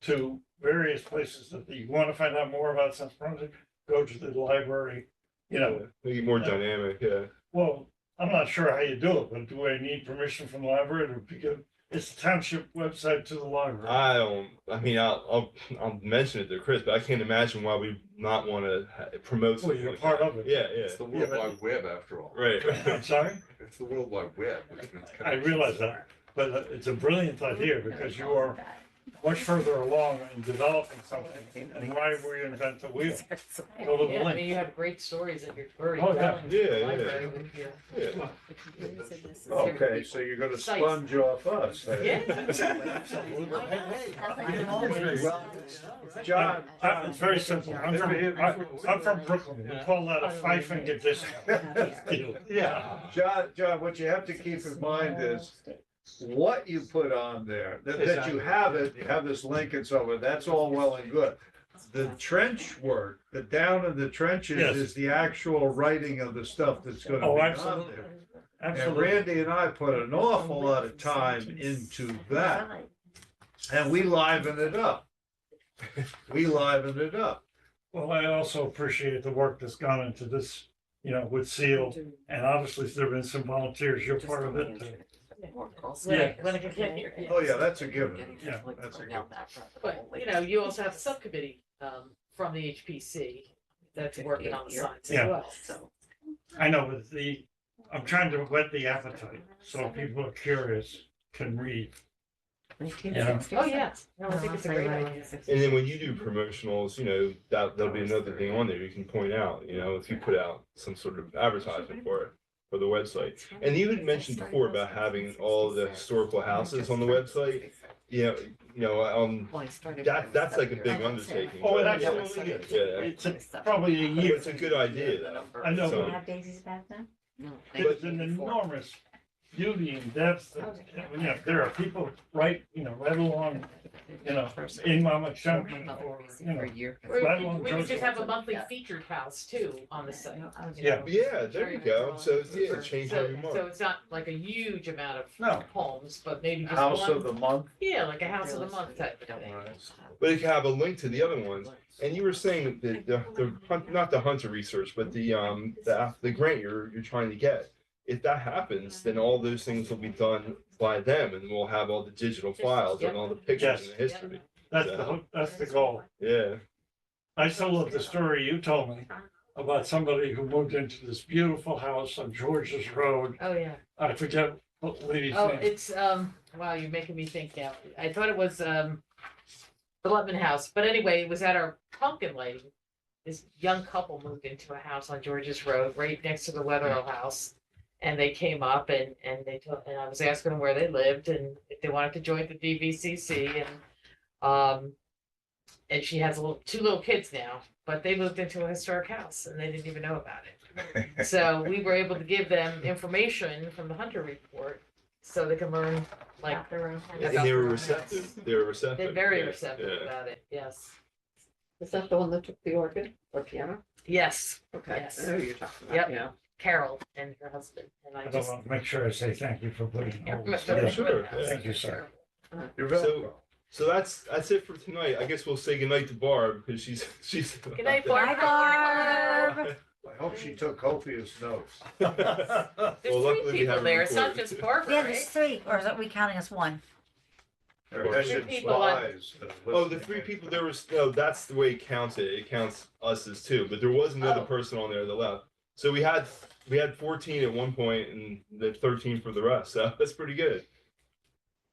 to various places that you want to find out more about South Brunswick, go to the library, Make it more dynamic, yeah. Well, I'm not sure how you do it, but do I need permission from the library to because it's the township website to the library? I'll mention it to Chris, but I can't imagine why we not want to promote Well, something you're like part that. of it. Yeah, It's the Yeah, World but- Wide Web after all. right. I'm sorry? It's the World Wide Web. I realize that, but it's a brilliant idea because you are much further along in developing something. And why reinvent the wheel? Go to the Yeah, I link. mean, you have great stories that you're very. Oh, yeah. well into the Yeah, library with your- Yeah. Okay, so you're gonna sponge off us. Yeah. John, It's very simple. I'm from Brooklyn. We call that a 5-finger discount. Yeah. John, what you have to keep in mind is what you put on there, that you have it, you have this link and so on, that's all well and good. The trench work, the down in the trenches Yes. is the actual writing of the stuff that's gonna Oh, be on absolutely. there. And Absolutely. Randy and I put an awful lot of time into that, and we liven it up. We liven it up. Well, I also appreciate the work that's gone into this, with Seal. And obviously there've been some volunteers. You're part of it too. When I get here. Oh, yeah, that's a given. Yeah. That's a given. But, you also have a subcommittee, from the HPC that's working on the signs as Yeah. well, so. I know, but I'm trying to whet the appetite, so people are curious, can read. Yeah. Oh, yeah, no, I think it's a great idea. And then when you do promotionals, that'll be another thing on there you can point out, if you put out some sort of advertisement for it, for the website. And you had mentioned before about having all the historical houses on the website. That's like a big undertaking. Oh, it but, absolutely is. Yeah. It's probably a year. It's a good idea though. I know, So- but Daisy's back then? there's an enormous beauty and depth. There are people right along, in Mama Junction or, right along. We could just have a Joseph. monthly featured house too on the site. Yeah. Yeah, there you go. So change So, every so month. it's not like a huge amount No. of homes, but maybe just House of one, the month. yeah, like a house of the month type of thing. But it can have a link to the other ones. And you were saying that not the hunter research, but the grant you're trying to get. If that happens, then all those things will be done by them, and we'll have all the digital files and all the pictures and the history. That's the goal. Yeah. I still love the story you told me about somebody who moved into this beautiful house on George's Road. Oh, yeah. I forget what lady's Oh, name. it's, wow, you're making me think now. I thought it was, the Lutman House, but anyway, it was at our pumpkin lighting. This young couple moved into a house on George's Road, right next to the Wetherell House. And they came up and they told, and I was asking them where they lived and if they wanted to join the DVCC and she has two little kids now, but they moved into a historic house and they didn't even know about it. So we were able to give them information from the Hunter report so they can learn like About their own And house. they were receptive. They were receptive. they're very Yeah, receptive yeah. about it. Yes. Is that the one that took the organ or piano? Yes. Okay, Yes. I know who you're talking Yep. about, yeah. Carol and her husband. And I I don't just. want to make sure I say thank you for putting all this Yeah, together. sure, yeah. Thank you, sir. You're So- welcome. So that's it for tonight. I guess we'll say goodnight to Barb because she's. Good night, Bye, Barb. Barb. I hope she took copious notes. There's Well, three luckily we people have it there. It's not recorded. just Barbara, Yeah, right? there's three, or is that we counting as one? They're hessian people on- spies. Oh, the three people there was no. That's the way it counts it. It counts us as two, but there was another Oh. person on there that left. So we had 14 at one point and then 13 for the rest. So that's pretty good.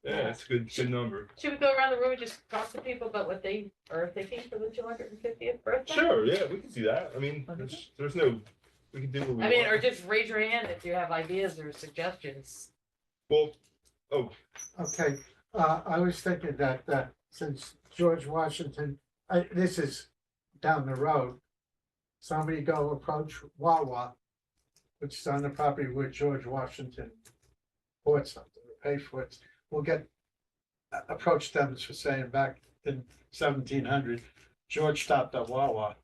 Yeah, it's a good number. Should we go around the room and just talk to people about what they are thinking for the 250th birthday? Sure, yeah, we can do that. I mean, there's no. We can do what we I mean, want. or just raise your hand if you have ideas or suggestions. Well, Okay, I was thinking that, since George Washington, this is down the road. Somebody go approach Wawa, which is on the property where George Washington bought something, or paid for it. We'll get, approach them for saying back in 1700, George stopped at Wawa.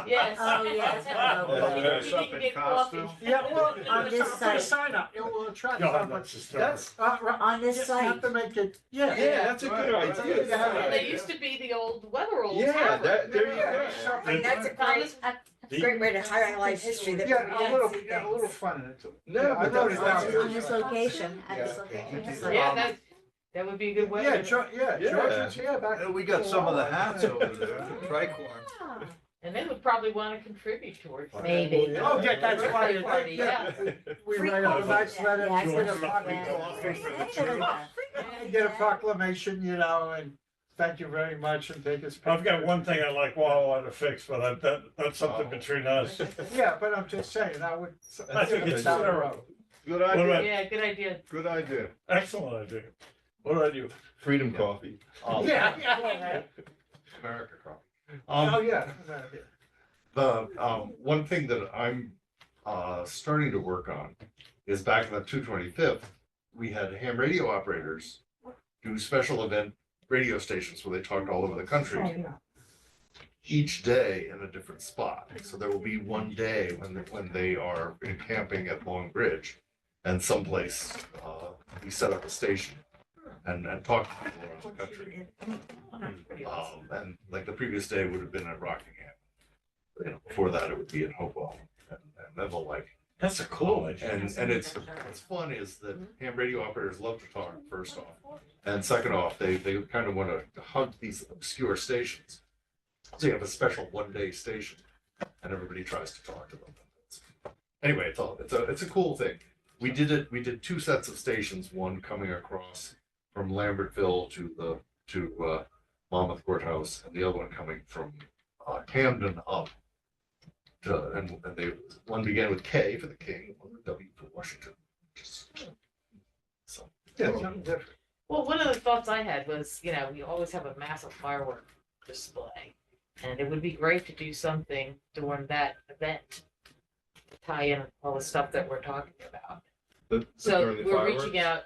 Yes. Oh, yes. Dress up in costume. Yeah, well, On this put a side. sign up, it will attract God, someone. that's hysterical. that's On this You site. have to make it, yeah. yeah, that's a good Right, idea. right. And they used to be the old Wetherell Yeah, Tavern. there you Yeah, go. something- That's a great, great way to highlight history that. Yeah, people a little, don't see yeah, a little things. fun in it too. No, Yeah, I but wrote it that's- down. On this location, at this Yeah. location. Yeah, that would be a good way. Yeah, to- George, yeah, Yeah. George was here back. And we got some of the hats over there. Ah, And they would probably want to contribute towards it. Maybe. Oh, yeah, that's why, Birthday party, yeah. we write a nice letter, Yeah, get a yeah. get a proclamation, you know, and thank you very much and take us. I've got one thing I like Wawa to fix, but that's something between us. Yeah, but I'm just saying, I would. I think it's down the terrible. road. Good What idea, about- Yeah, good idea. good idea. Excellent idea. What about you? Freedom coffee. Yeah, yeah. America crop. Oh, yeah. One thing that I'm starting to work on is back in the 225th, we had ham radio operators do special event radio stations where they talked all over the country, each day in a different spot. So there will be one day when they are camping at Long Bridge and someplace we set up a station and talk to people around the country. And like the previous day would have been at Rockingham. You know, before that it would be in Hopewell and then the like. That's a cool idea. And it's what's fun is that ham radio operators love to talk, first off. And second off, they kind of want to hug these obscure stations. So you have a special one-day station and everybody tries to talk to them. Anyway, it's a cool thing. We did two sets of stations, one coming across from Lambertville to Monmouth Courthouse, and the other one coming from Camden up. And one began with K for the King, one with W for Washington. So Yeah, something different. Well, one of the thoughts I had was, you know, we always have a massive firework display. And it would be great to do something during that event. Tie in all the stuff that we're talking about. So during the we're fireworks? reaching out,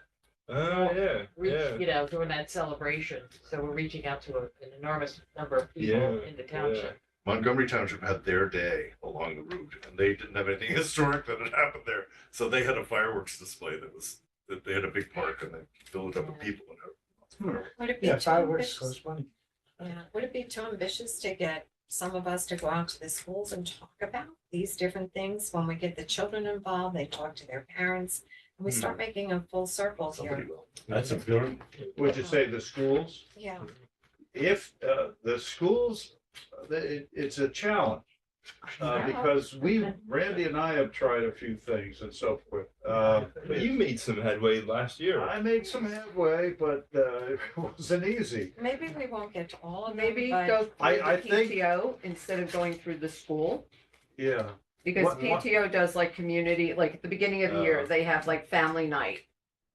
Oh, yeah, yeah. you know, during that celebration. So we're reaching out to an enormous number of people Yeah, in the township. Montgomery Township had their day along the route, and they didn't have anything historic that had happened there. So they had a fireworks display that they had a big park and they filled it up with people. Would it be Yeah, too fireworks ambitious? was funny. Yeah, would it be too ambitious to get some of us to go out to the schools and talk about these different things? When we get the children involved, they talk to their parents, and we start making a full circle Somebody here. will. That's a good. Would you say the schools? Yeah, If the schools it's a challenge. Because Randy and I have tried a few things and so forth. But you made some headway last year. I made some headway, but it wasn't easy. Maybe we won't get to all of them, Maybe but go through I the think- PTO instead of going through the school. Yeah. Because What- PTO does like community, like at the beginning of the year, they have like family night.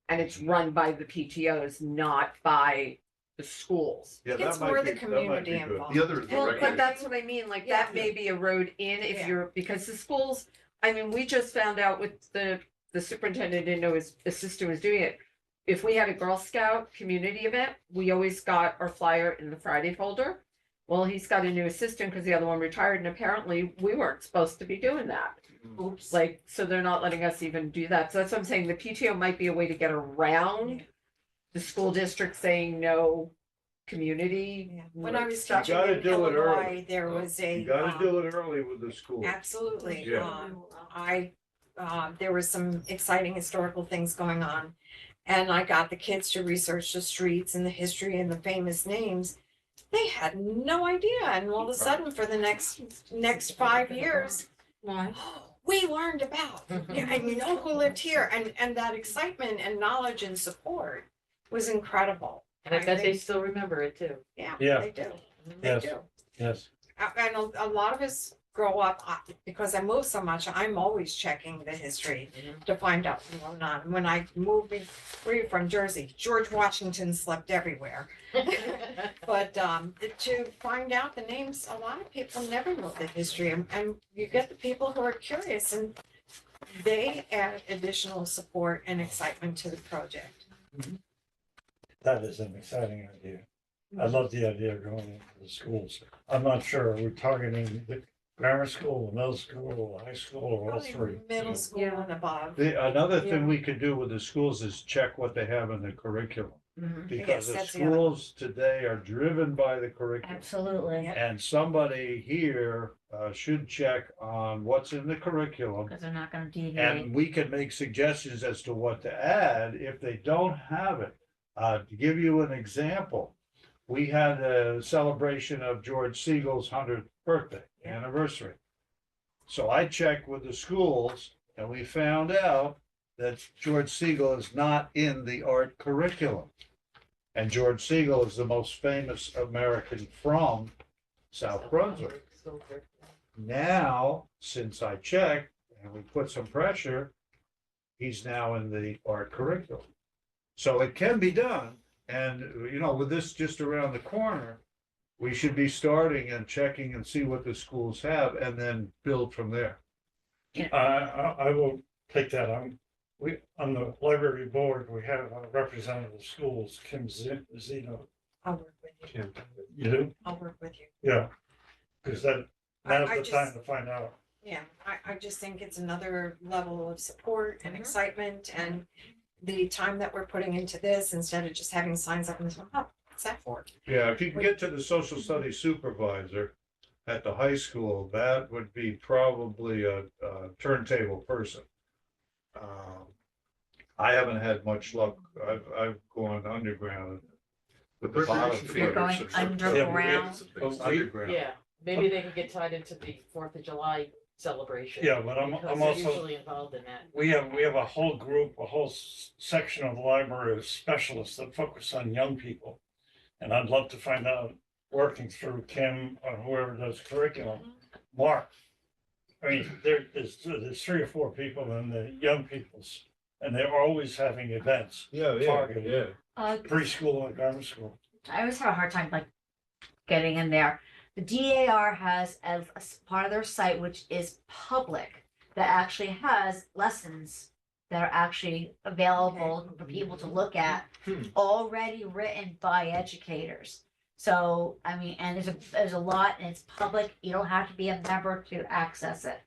And it's run by the PTOs, not by the schools. Yeah, it's that might more be- the that might be community good. involved. The other is the Well, regular. but that's what I mean, like Yeah. that may be a road in if Yeah. you're, because the schools, I mean, we just found out with the superintendent didn't know his assistant was doing it. If we had a Girl Scout community event, we always got our flyer in the Friday folder. Well, he's got a new assistant because the other one retired and apparently we weren't supposed to be doing that. Oops. Like, so they're not letting us even do that. So that's what I'm saying. The PTO might be a way to get around the school district saying no community. Yeah. When I was stuff. teaching gotta in do it Illinois, early. there was a. You gotta do it early with the school. Absolutely. Yeah. There was some exciting historical things going on. And I got the kids to research the streets and the history and the famous names. They had no idea. And all of a sudden, for the next 5 years, we learned about, yeah, and you know who lived here. And that excitement and knowledge and support was incredible. And I bet they still remember it too. Yeah, Yeah. they do. They Yes. do. Yes. And a lot of us grow up, because I move so much, I'm always checking the history to find out what's going on. When I moved free from Jersey, George Washington slept everywhere. But to find out the names, a lot of people never know the history, and you get the people who are curious, and they add additional support and excitement to the project. That is an exciting idea. I love the idea of going into the schools. I'm not sure, are we targeting the grammar school, the middle school, the high school, or all Probably three? middle school and above. Another thing Yeah. we could do with the schools is check what they have in the curriculum. Mhm. Because Yes, the that's the other schools today are driven by the curriculum. Absolutely, And somebody here should check on what's in the curriculum. because they're not gonna deviate. And we can make suggestions as to what to add if they don't have it. To give you an example, we had a celebration of George Siegel's 100th birthday anniversary. So I checked with the schools and we found out that George Siegel is not in the art curriculum. And George Siegel is the most famous American from South Brunswick. Now, since I checked and we put some pressure, he's now in the art curriculum. So it can be done. And, you know, with this just around the corner, we should be starting and checking and see what the schools have and then build from there. I will take that on. We, on the library board, we have a representative of schools, Kim Zeno. I'll work with you. You do? I'll work with you. Yeah. Because that, now's I the time just- to find out. Yeah, I just think it's another level of support and excitement, and the time that we're putting into this, instead of just having signs up and stuff, oh, what's that for? Yeah, if you can get to the social studies supervisor at the high school, that would be probably a turntable person. I haven't had much luck. I've gone underground. With the the bottom recreation You're feeders. going feeders and- underground. Underground. Yeah, maybe they can get tied into the 4th of July celebration. Yeah, but I'm because also. they're usually involved in that. We have a whole group, a whole section of the library of specialists that focus on young people. And I'd love to find out, working through Kim or whoever does curriculum, Mark. I mean, there's 3 or 4 people in the young people's, and they're always having events, Yeah, Targeted. yeah. preschool and grammar school. I always have a hard time like getting in there. The DAR has a part of their site which is public that actually has lessons that are actually available for people to look at, already written by educators. So, I mean, and there's a lot, and it's public. You don't have to be a member to access it.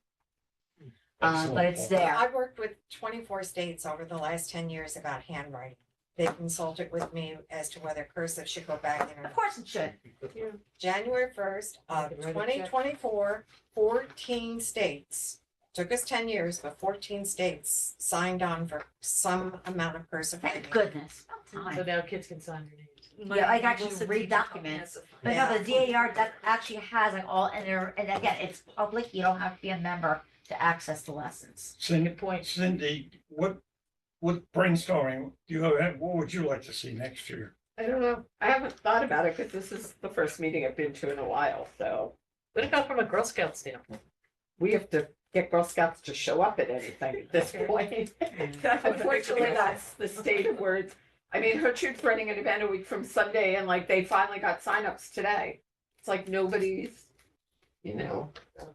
But it's there. I've worked with 24 states over the last 10 years about handwriting. They consulted with me as to whether cursive should go back in or Of not. course it should. January 1st of 2024, 14 states, took us 10 years, but 14 states signed on for some amount of cursive Thank writing. goodness. So Time. now kids can sign their names. yeah, I actually read documents. But no, the DAR that actually has like all, and again, it's public, you don't have to be a member to access the lessons. Cindy, Cindy, what brainstorming, what would you like to see next year? I don't know. I haven't thought about it because this is the first meeting I've been to in a while, so What about from a Girl Scout standpoint? we have to get Girl Scouts to show up at anything at this point. Unfortunately, that's the state of words. I mean, Gertrude's running an event a week from Sunday and like they finally got signups today. It's like nobody's,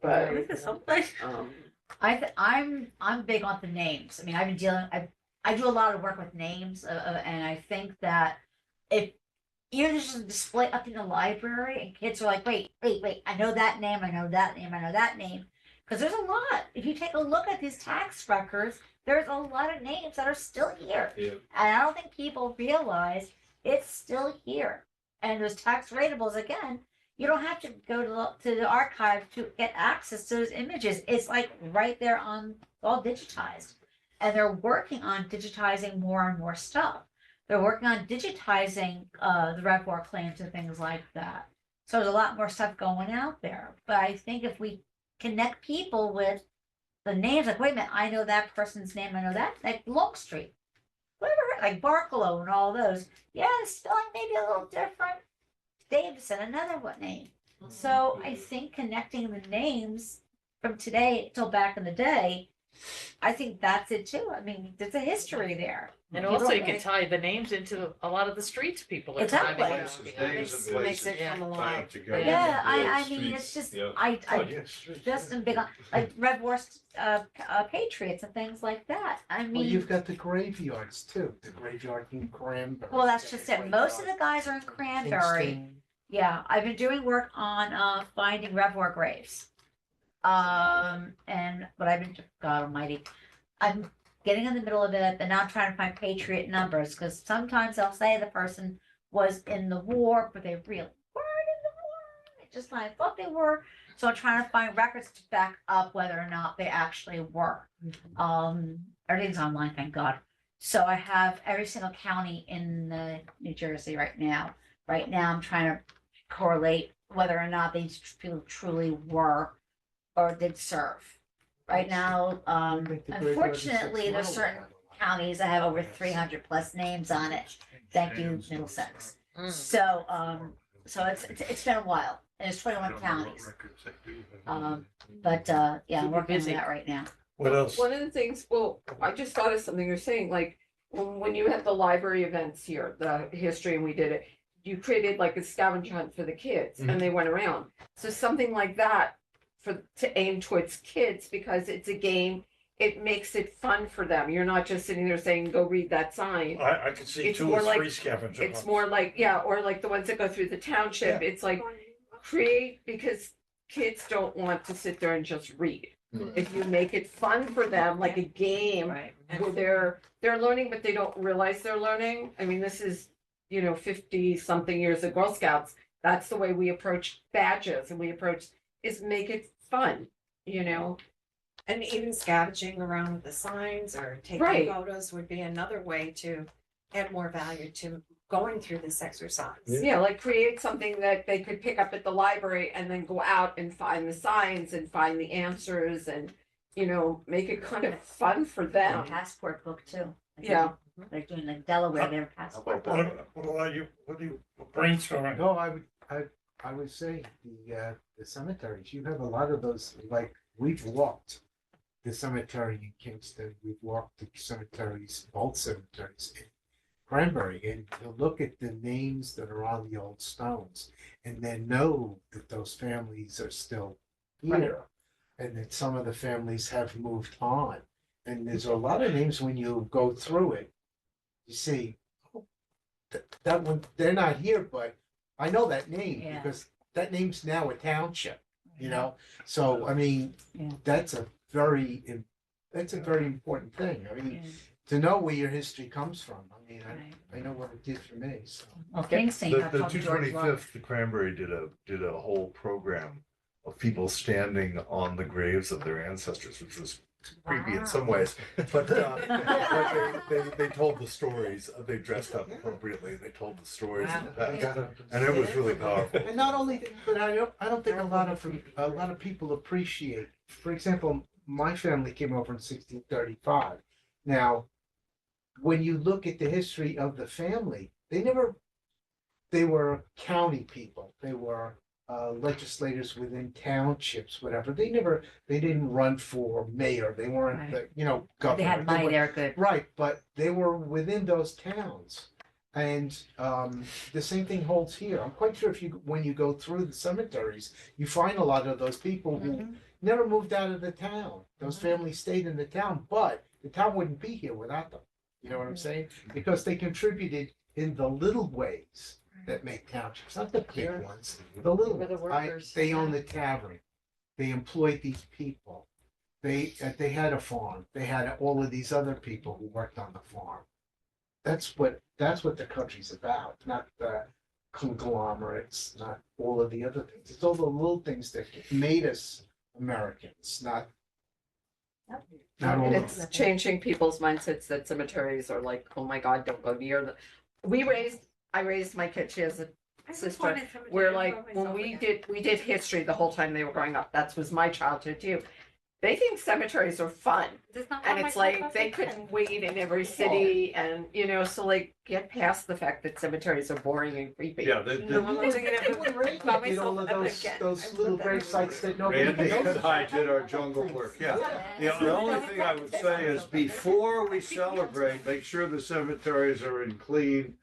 but, I'm big on the names. I mean, I've been dealing, I do a lot of work with names, and I think that if you're just a display up in the library and kids are like, wait, I know that name, I know that name, I know that name. Because there's a lot. If you take a look at these tax records, there's a lot of names that are still here. Yeah. And I don't think people realize it's still here. And those tax ratables, again, you don't have to go to the archive to get access to those images. It's like right there on, all digitized. And they're working on digitizing more and more stuff. They're working on digitizing the revoir claims and things like that. So there's a lot more stuff going out there. But I think if we connect people with the names, like, wait a minute, I know that person's name, I know that, like Longstreet, whatever, like Barkalow and all those. Yeah, the spelling may be a little different. Davison, another what name? So I think connecting the names from today till back in the day, I think that's it too. I mean, there's a history there. And People also you don't can like- tie the names into a lot of the streets people are Exactly. driving Places, on. days and Makes it places. come Tie alive. it together. Yeah, I Yeah, mean, it's streets, just, yeah. I just am big on, like Red Horse, Patriots and things like that. I Well, mean, you've got the graveyards too, the graveyard in Cranberry. well, that's just it. Most of the guys are in Cranberry. Kingston. Yeah, I've been doing work on finding reservoir graves. And what I've been, God almighty, I'm getting in the middle of it, and now I'm trying to find patriot numbers, because sometimes they'll say the person was in the war, but they really weren't in the war. They just I thought they were. So I'm trying to find records to back up whether or not they actually were. Everything's online, thank God. So I have every single county in New Jersey right now. Right now, I'm trying to correlate whether or not these people truly were or did serve. Right now, I think the graveyard in unfortunately, there's Six certain Mile. counties that have over 300 plus names on it. Thank you, Middlesex. So, so it's been a while, and it's 21 counties. But yeah, Keep I'm you working on busy. that right now. What else? one of the things, well, I just thought of something you're saying, like, when you had the library events here, the history, and we did it, you created like a scavenger hunt for the kids, and they went around. So something like that to aim towards kids, because it's a game, it makes it fun for them. You're not just sitting there saying, go read that sign. I could see It's 2 more or like- 3 scavenger It's hunts. more like, yeah, or like the ones that go through the township. It's like create, because kids don't want to sit there and just read. If you make it fun for them, like a game Right. where they're learning, but they don't realize they're learning. I mean, this is, 50 something years of Girl Scouts. That's the way we approach badges, and is make it fun, And even scavenging around with the signs or taking Right. photos would be another way to add more value to going through this exercise. Yeah, like create something that they could pick up at the library and then go out and find the signs and find the answers and, make it kind of fun for them. Passport book too. Yeah. They're doing like Delaware, their passport book. What about you? What do you brainstorming? No, I would say the cemeteries, you have a lot of those, like, we've walked the cemetery in Kingston, we've walked the cemeteries, both cemeteries in Cranberry, and you look at the names that are on the old stones, and then know that those families are still here, and that some of the families have moved on. And there's a lot of names when you go through it, you see, oh, that one, they're not here, but I know that name Yeah. because that name's now a township, So, I mean, Yeah. that's a very important thing. I mean, Yeah. to know where your history comes from. I mean, Right. I know what it did for me, so. Well, Kingston, you have The from two George Love. 25th, the Cranberry did a whole program of people standing on the graves of their ancestors, which was creepy in some ways, but they told the stories. They dressed up appropriately. They told the stories in the past, and it was really powerful. And not only, but I don't think a lot of people appreciate. For example, my family came over in 1635. Now, when you look at the history of the family, they were county people. They were legislators within townships, whatever. They didn't run for mayor. They weren't, governor. They had money, were- they were good. Right, but they were within those towns. And the same thing holds here. I'm quite sure when you go through the cemeteries, you find a lot of those people who never moved out of the town. Those families stayed in the town, but the town wouldn't be here without them. You know what I'm saying? Because they contributed in the little ways that make townships, not the big ones. The little Were the ones. workers, They owned the tavern. They employed these people. They had a farm. They had all of these other people who worked on the farm. That's what the country's about, not the conglomerates, not all of the other things. It's all the little things that made us Americans, not all And of it's them. changing people's mindsets that cemeteries are like, oh my God, don't go near the. I raised my kid, she has a sister, where like, when we did history the whole time they were growing up, that was my childhood too. They think cemeteries are fun, and it's like, they couldn't wait in every city, and, so like, get past the fact that cemeteries are boring and creepy. Yeah, Did all of those little grave sites that nobody Randy and knows. I did our jungle work, yeah. The only thing I would say is before we celebrate, make sure the cemeteries are in clean,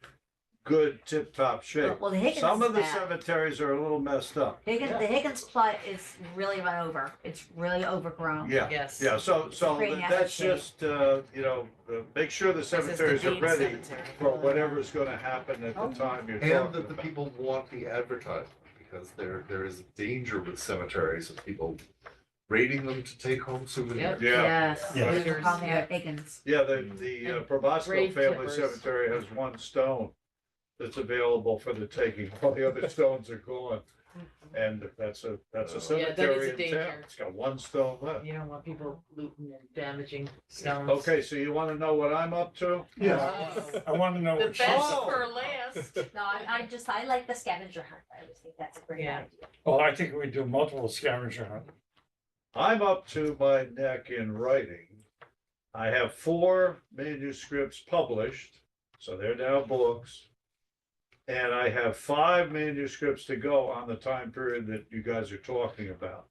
good tip-top shape. Well, the Higgins Some of the is bad. cemeteries are a little messed up. The Higgins plot is really run over. It's really overgrown. Yeah, Yes. yeah, so Great that's shape. just, make sure the This is the cemeteries are Dean ready Cemetery. for whatever's gonna happen at the time you're And talking that the about. people want the advertisement, because there is danger with cemeteries of people raiding them to take home souvenirs. Yeah, Yes. Yeah. Those are called the Higgins. yeah, the And Probasco grave family clippers. cemetery has one stone that's available for the taking, all the other stones are gone. And that's a that is a cemetery in danger. town, it's got one stone left. You don't want people looting and damaging stones. Okay, so you wanna know what I'm up to? Yeah, I want to know The what best she's. for last. No, I like the scavenger hunt. I just think that's a great Yeah. idea. Well, I think we do multiple scavenger hunt. I'm up to my neck in writing. I have 4 manuscripts published, so they're now books. And I have 5 manuscripts to go on the time period that you guys are talking about.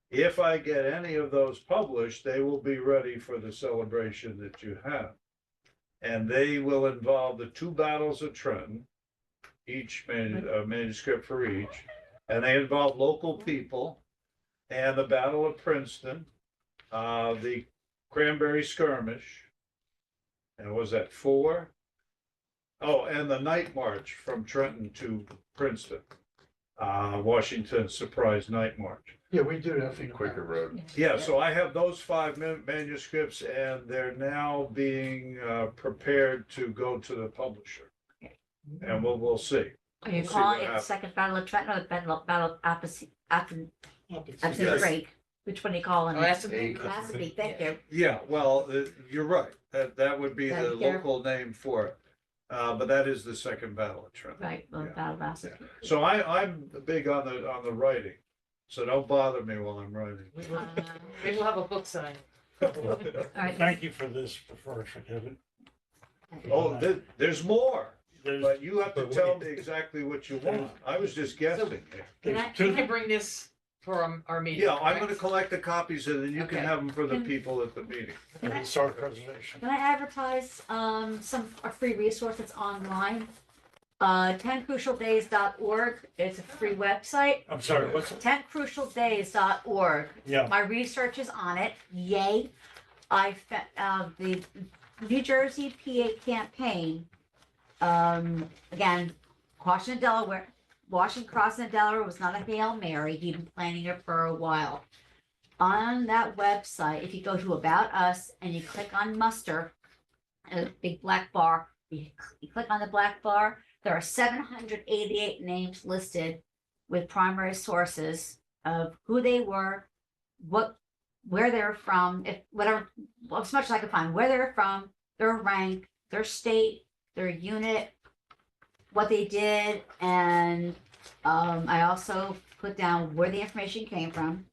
If I get any of those published, they will be ready for the celebration that you have. And they will involve the 2 battles of Trenton, each manuscript for each. And they involve local people and the Battle of Princeton, the Cranberry Skirmish. And what was that 4? Oh, and the night march from Trenton to Princeton, Washington surprise night march. Yeah, we do that for Quaker Road. Yeah, so I have those 5 manuscripts, and they're now being prepared to go to the publisher. And we'll see. Are you We'll see calling what it the happens. Second Battle of Trenton or the Battle of Appleseed Yes. Creek? Which one are you calling Oh, it? that's a Hey. Appleseed, thank you. Yeah, well, you're right. That would be the Thank you. local name for it. But that is the second battle of Trenton. Right, well, Yeah. Battle of Appleseed. So I'm big on the writing. So don't bother me while I'm writing. Maybe we'll have a book sign. All right, Thank you for this before I forget it. Oh, there's more, There's, but you have to tell me exactly what you want. I was just guessing. Can I- there's two, We can bring this for our meeting. Yeah, I'm correct? gonna collect the copies and then you can Okay. have them for the Can- people at the meeting. historic preservation. Can I advertise a free resource that's online? 10crucialdays.org. It's a free website. I'm sorry, what's, 10crucialdays.org. yeah, My research is on it. Yay! The New Jersey PA campaign. Again, Washington, Delaware. Washington Crossing in Delaware was not a Hail Mary. He'd been planning it for a while. On that website, if you go to About Us and you click on muster, a big black bar, you click on the black bar, there are 788 names listed with primary sources of who they were, what where they're from, if whatever, well, as much as I could find, where they're from, their rank, their state, their unit, what they did, and I also put down where the information came from.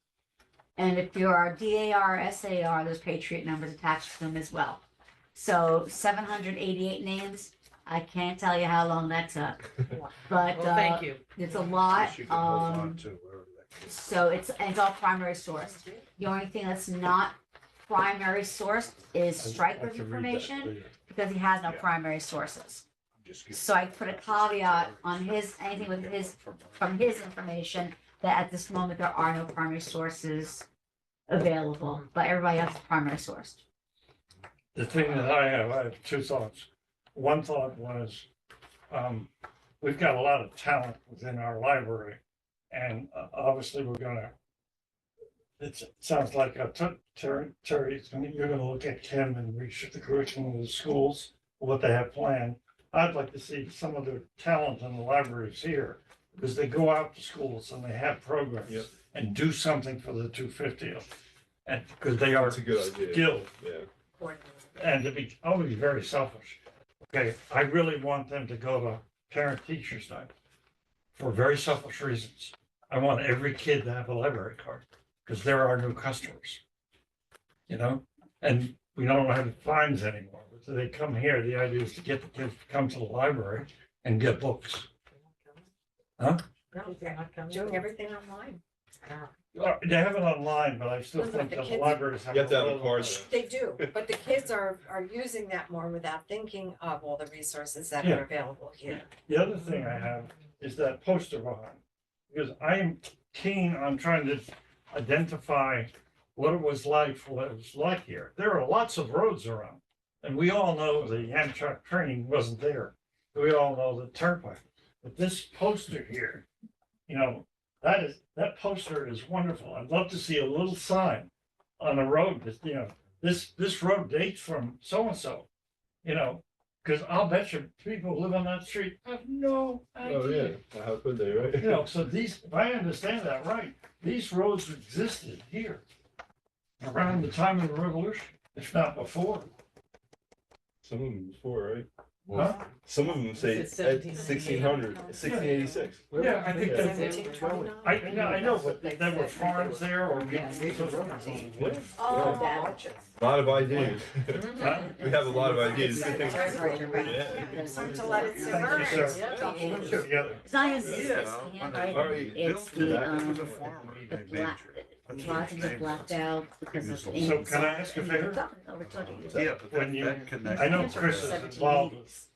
And if you are DAR, SAR, there's Patriot numbers attached to them as well. So 788 names. I can't tell you how long that took, but Well, thank you. it's a lot. Which you can hold on to wherever that- So it's all primary source. The only thing that's not primary source is I Stryker's can read that information, later. because he has no Yeah. primary sources. I'm just giving So I you put a facts. caveat on his, anything with his, from his information, that at this moment, there are no primary sources available, but everybody else is primary sourced. The thing that I have two thoughts. One thought was, we've got a lot of talent within our library. And obviously, we're gonna, it sounds like Terry's you're gonna look at Kim and reshape the curriculum of the schools, what they have planned. I'd like to see some of the talent in the libraries here, because they go out to schools and they have programs. Yep. And do something for the 250. And, because they are That's a good idea. skilled. Yeah. And I'll be very selfish. Okay, I really want them to go to parent teachers night for very selfish reasons. I want every kid to have a library card because they're our new customers. You know, and we don't have fines anymore. So they come here. The idea is to get the kids to come to the library and get books. Huh? No, they're not coming. Doing everything online. They have it online, but I still No, think the that the kids- libraries have. You have to have a little- card. though. They do, but the kids are using that more without thinking of all the resources that Yeah. are available here. The other thing I have is that poster behind, because I am keen on trying to identify what it was like here. There are lots of roads around, and we all know the Amtrak train wasn't there. We all know the turnpike, but this poster here, you know, that poster is wonderful. I'd love to see a little sign on the road that, you know, this road dates from so-and-so, you know, because I'll bet you people who live on that street have no Oh, idea. yeah. How could they, right? You know, so these, if I understand that right, these roads existed here around the time of the Revolution, if not before. Some of them before, right? Huh? Some of them say It's 1600, 1686. Yeah, I think Yeah. that, 1729. I know, but there were farms there or. Oh, A lot of ideas. Huh? We have a lot of ideas. Good things. Time to let it simmer. Thank you, sir. We'll put it together. It's not even Yeah. the handwriting, it's the black, lots of blacked out because of. So can I ask a favor? We're talking. Yeah, but When you- that connects. I know Chris is involved with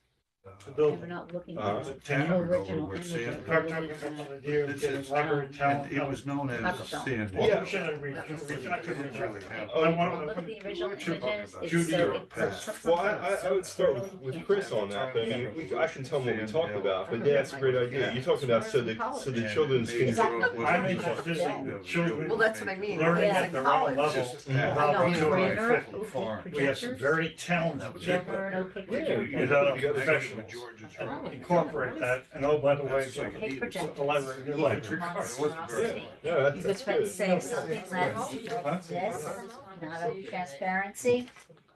the We're building. not looking Uh, at Ten the years ago, original we're image seeing- of Talk the to me building. about the idea of This getting is- library And talent. it was known as Cobblestone. Sand. Well, Yeah. should I read? I could read Really that. have- I Look want at the original what you're images, talking it's Judy so, or it's Pat? Well, I would start with Chris on that, but I mean, I can tell him what we talked about, but yeah, it's a great idea. You're talking about so the children's can. I'm interested in children Well, that's what I mean. learning Yeah. at their own level. Just- I How know, to do it printer, effectively. open We have some projectors. very talented people. Never no picture. Yeah, You know, you got professionals. George's And Road. incorporate that, and oh, by the way, That's like Take projectors. the library, your library card. Monstrosity. Yeah, You that's could good. say something like this, not of transparency.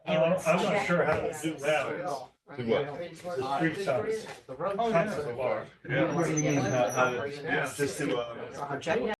And I'm it's not sure how to checked. do that. Do what? The street signs. Oh, Concept bar. Yeah. Yeah, just to, Project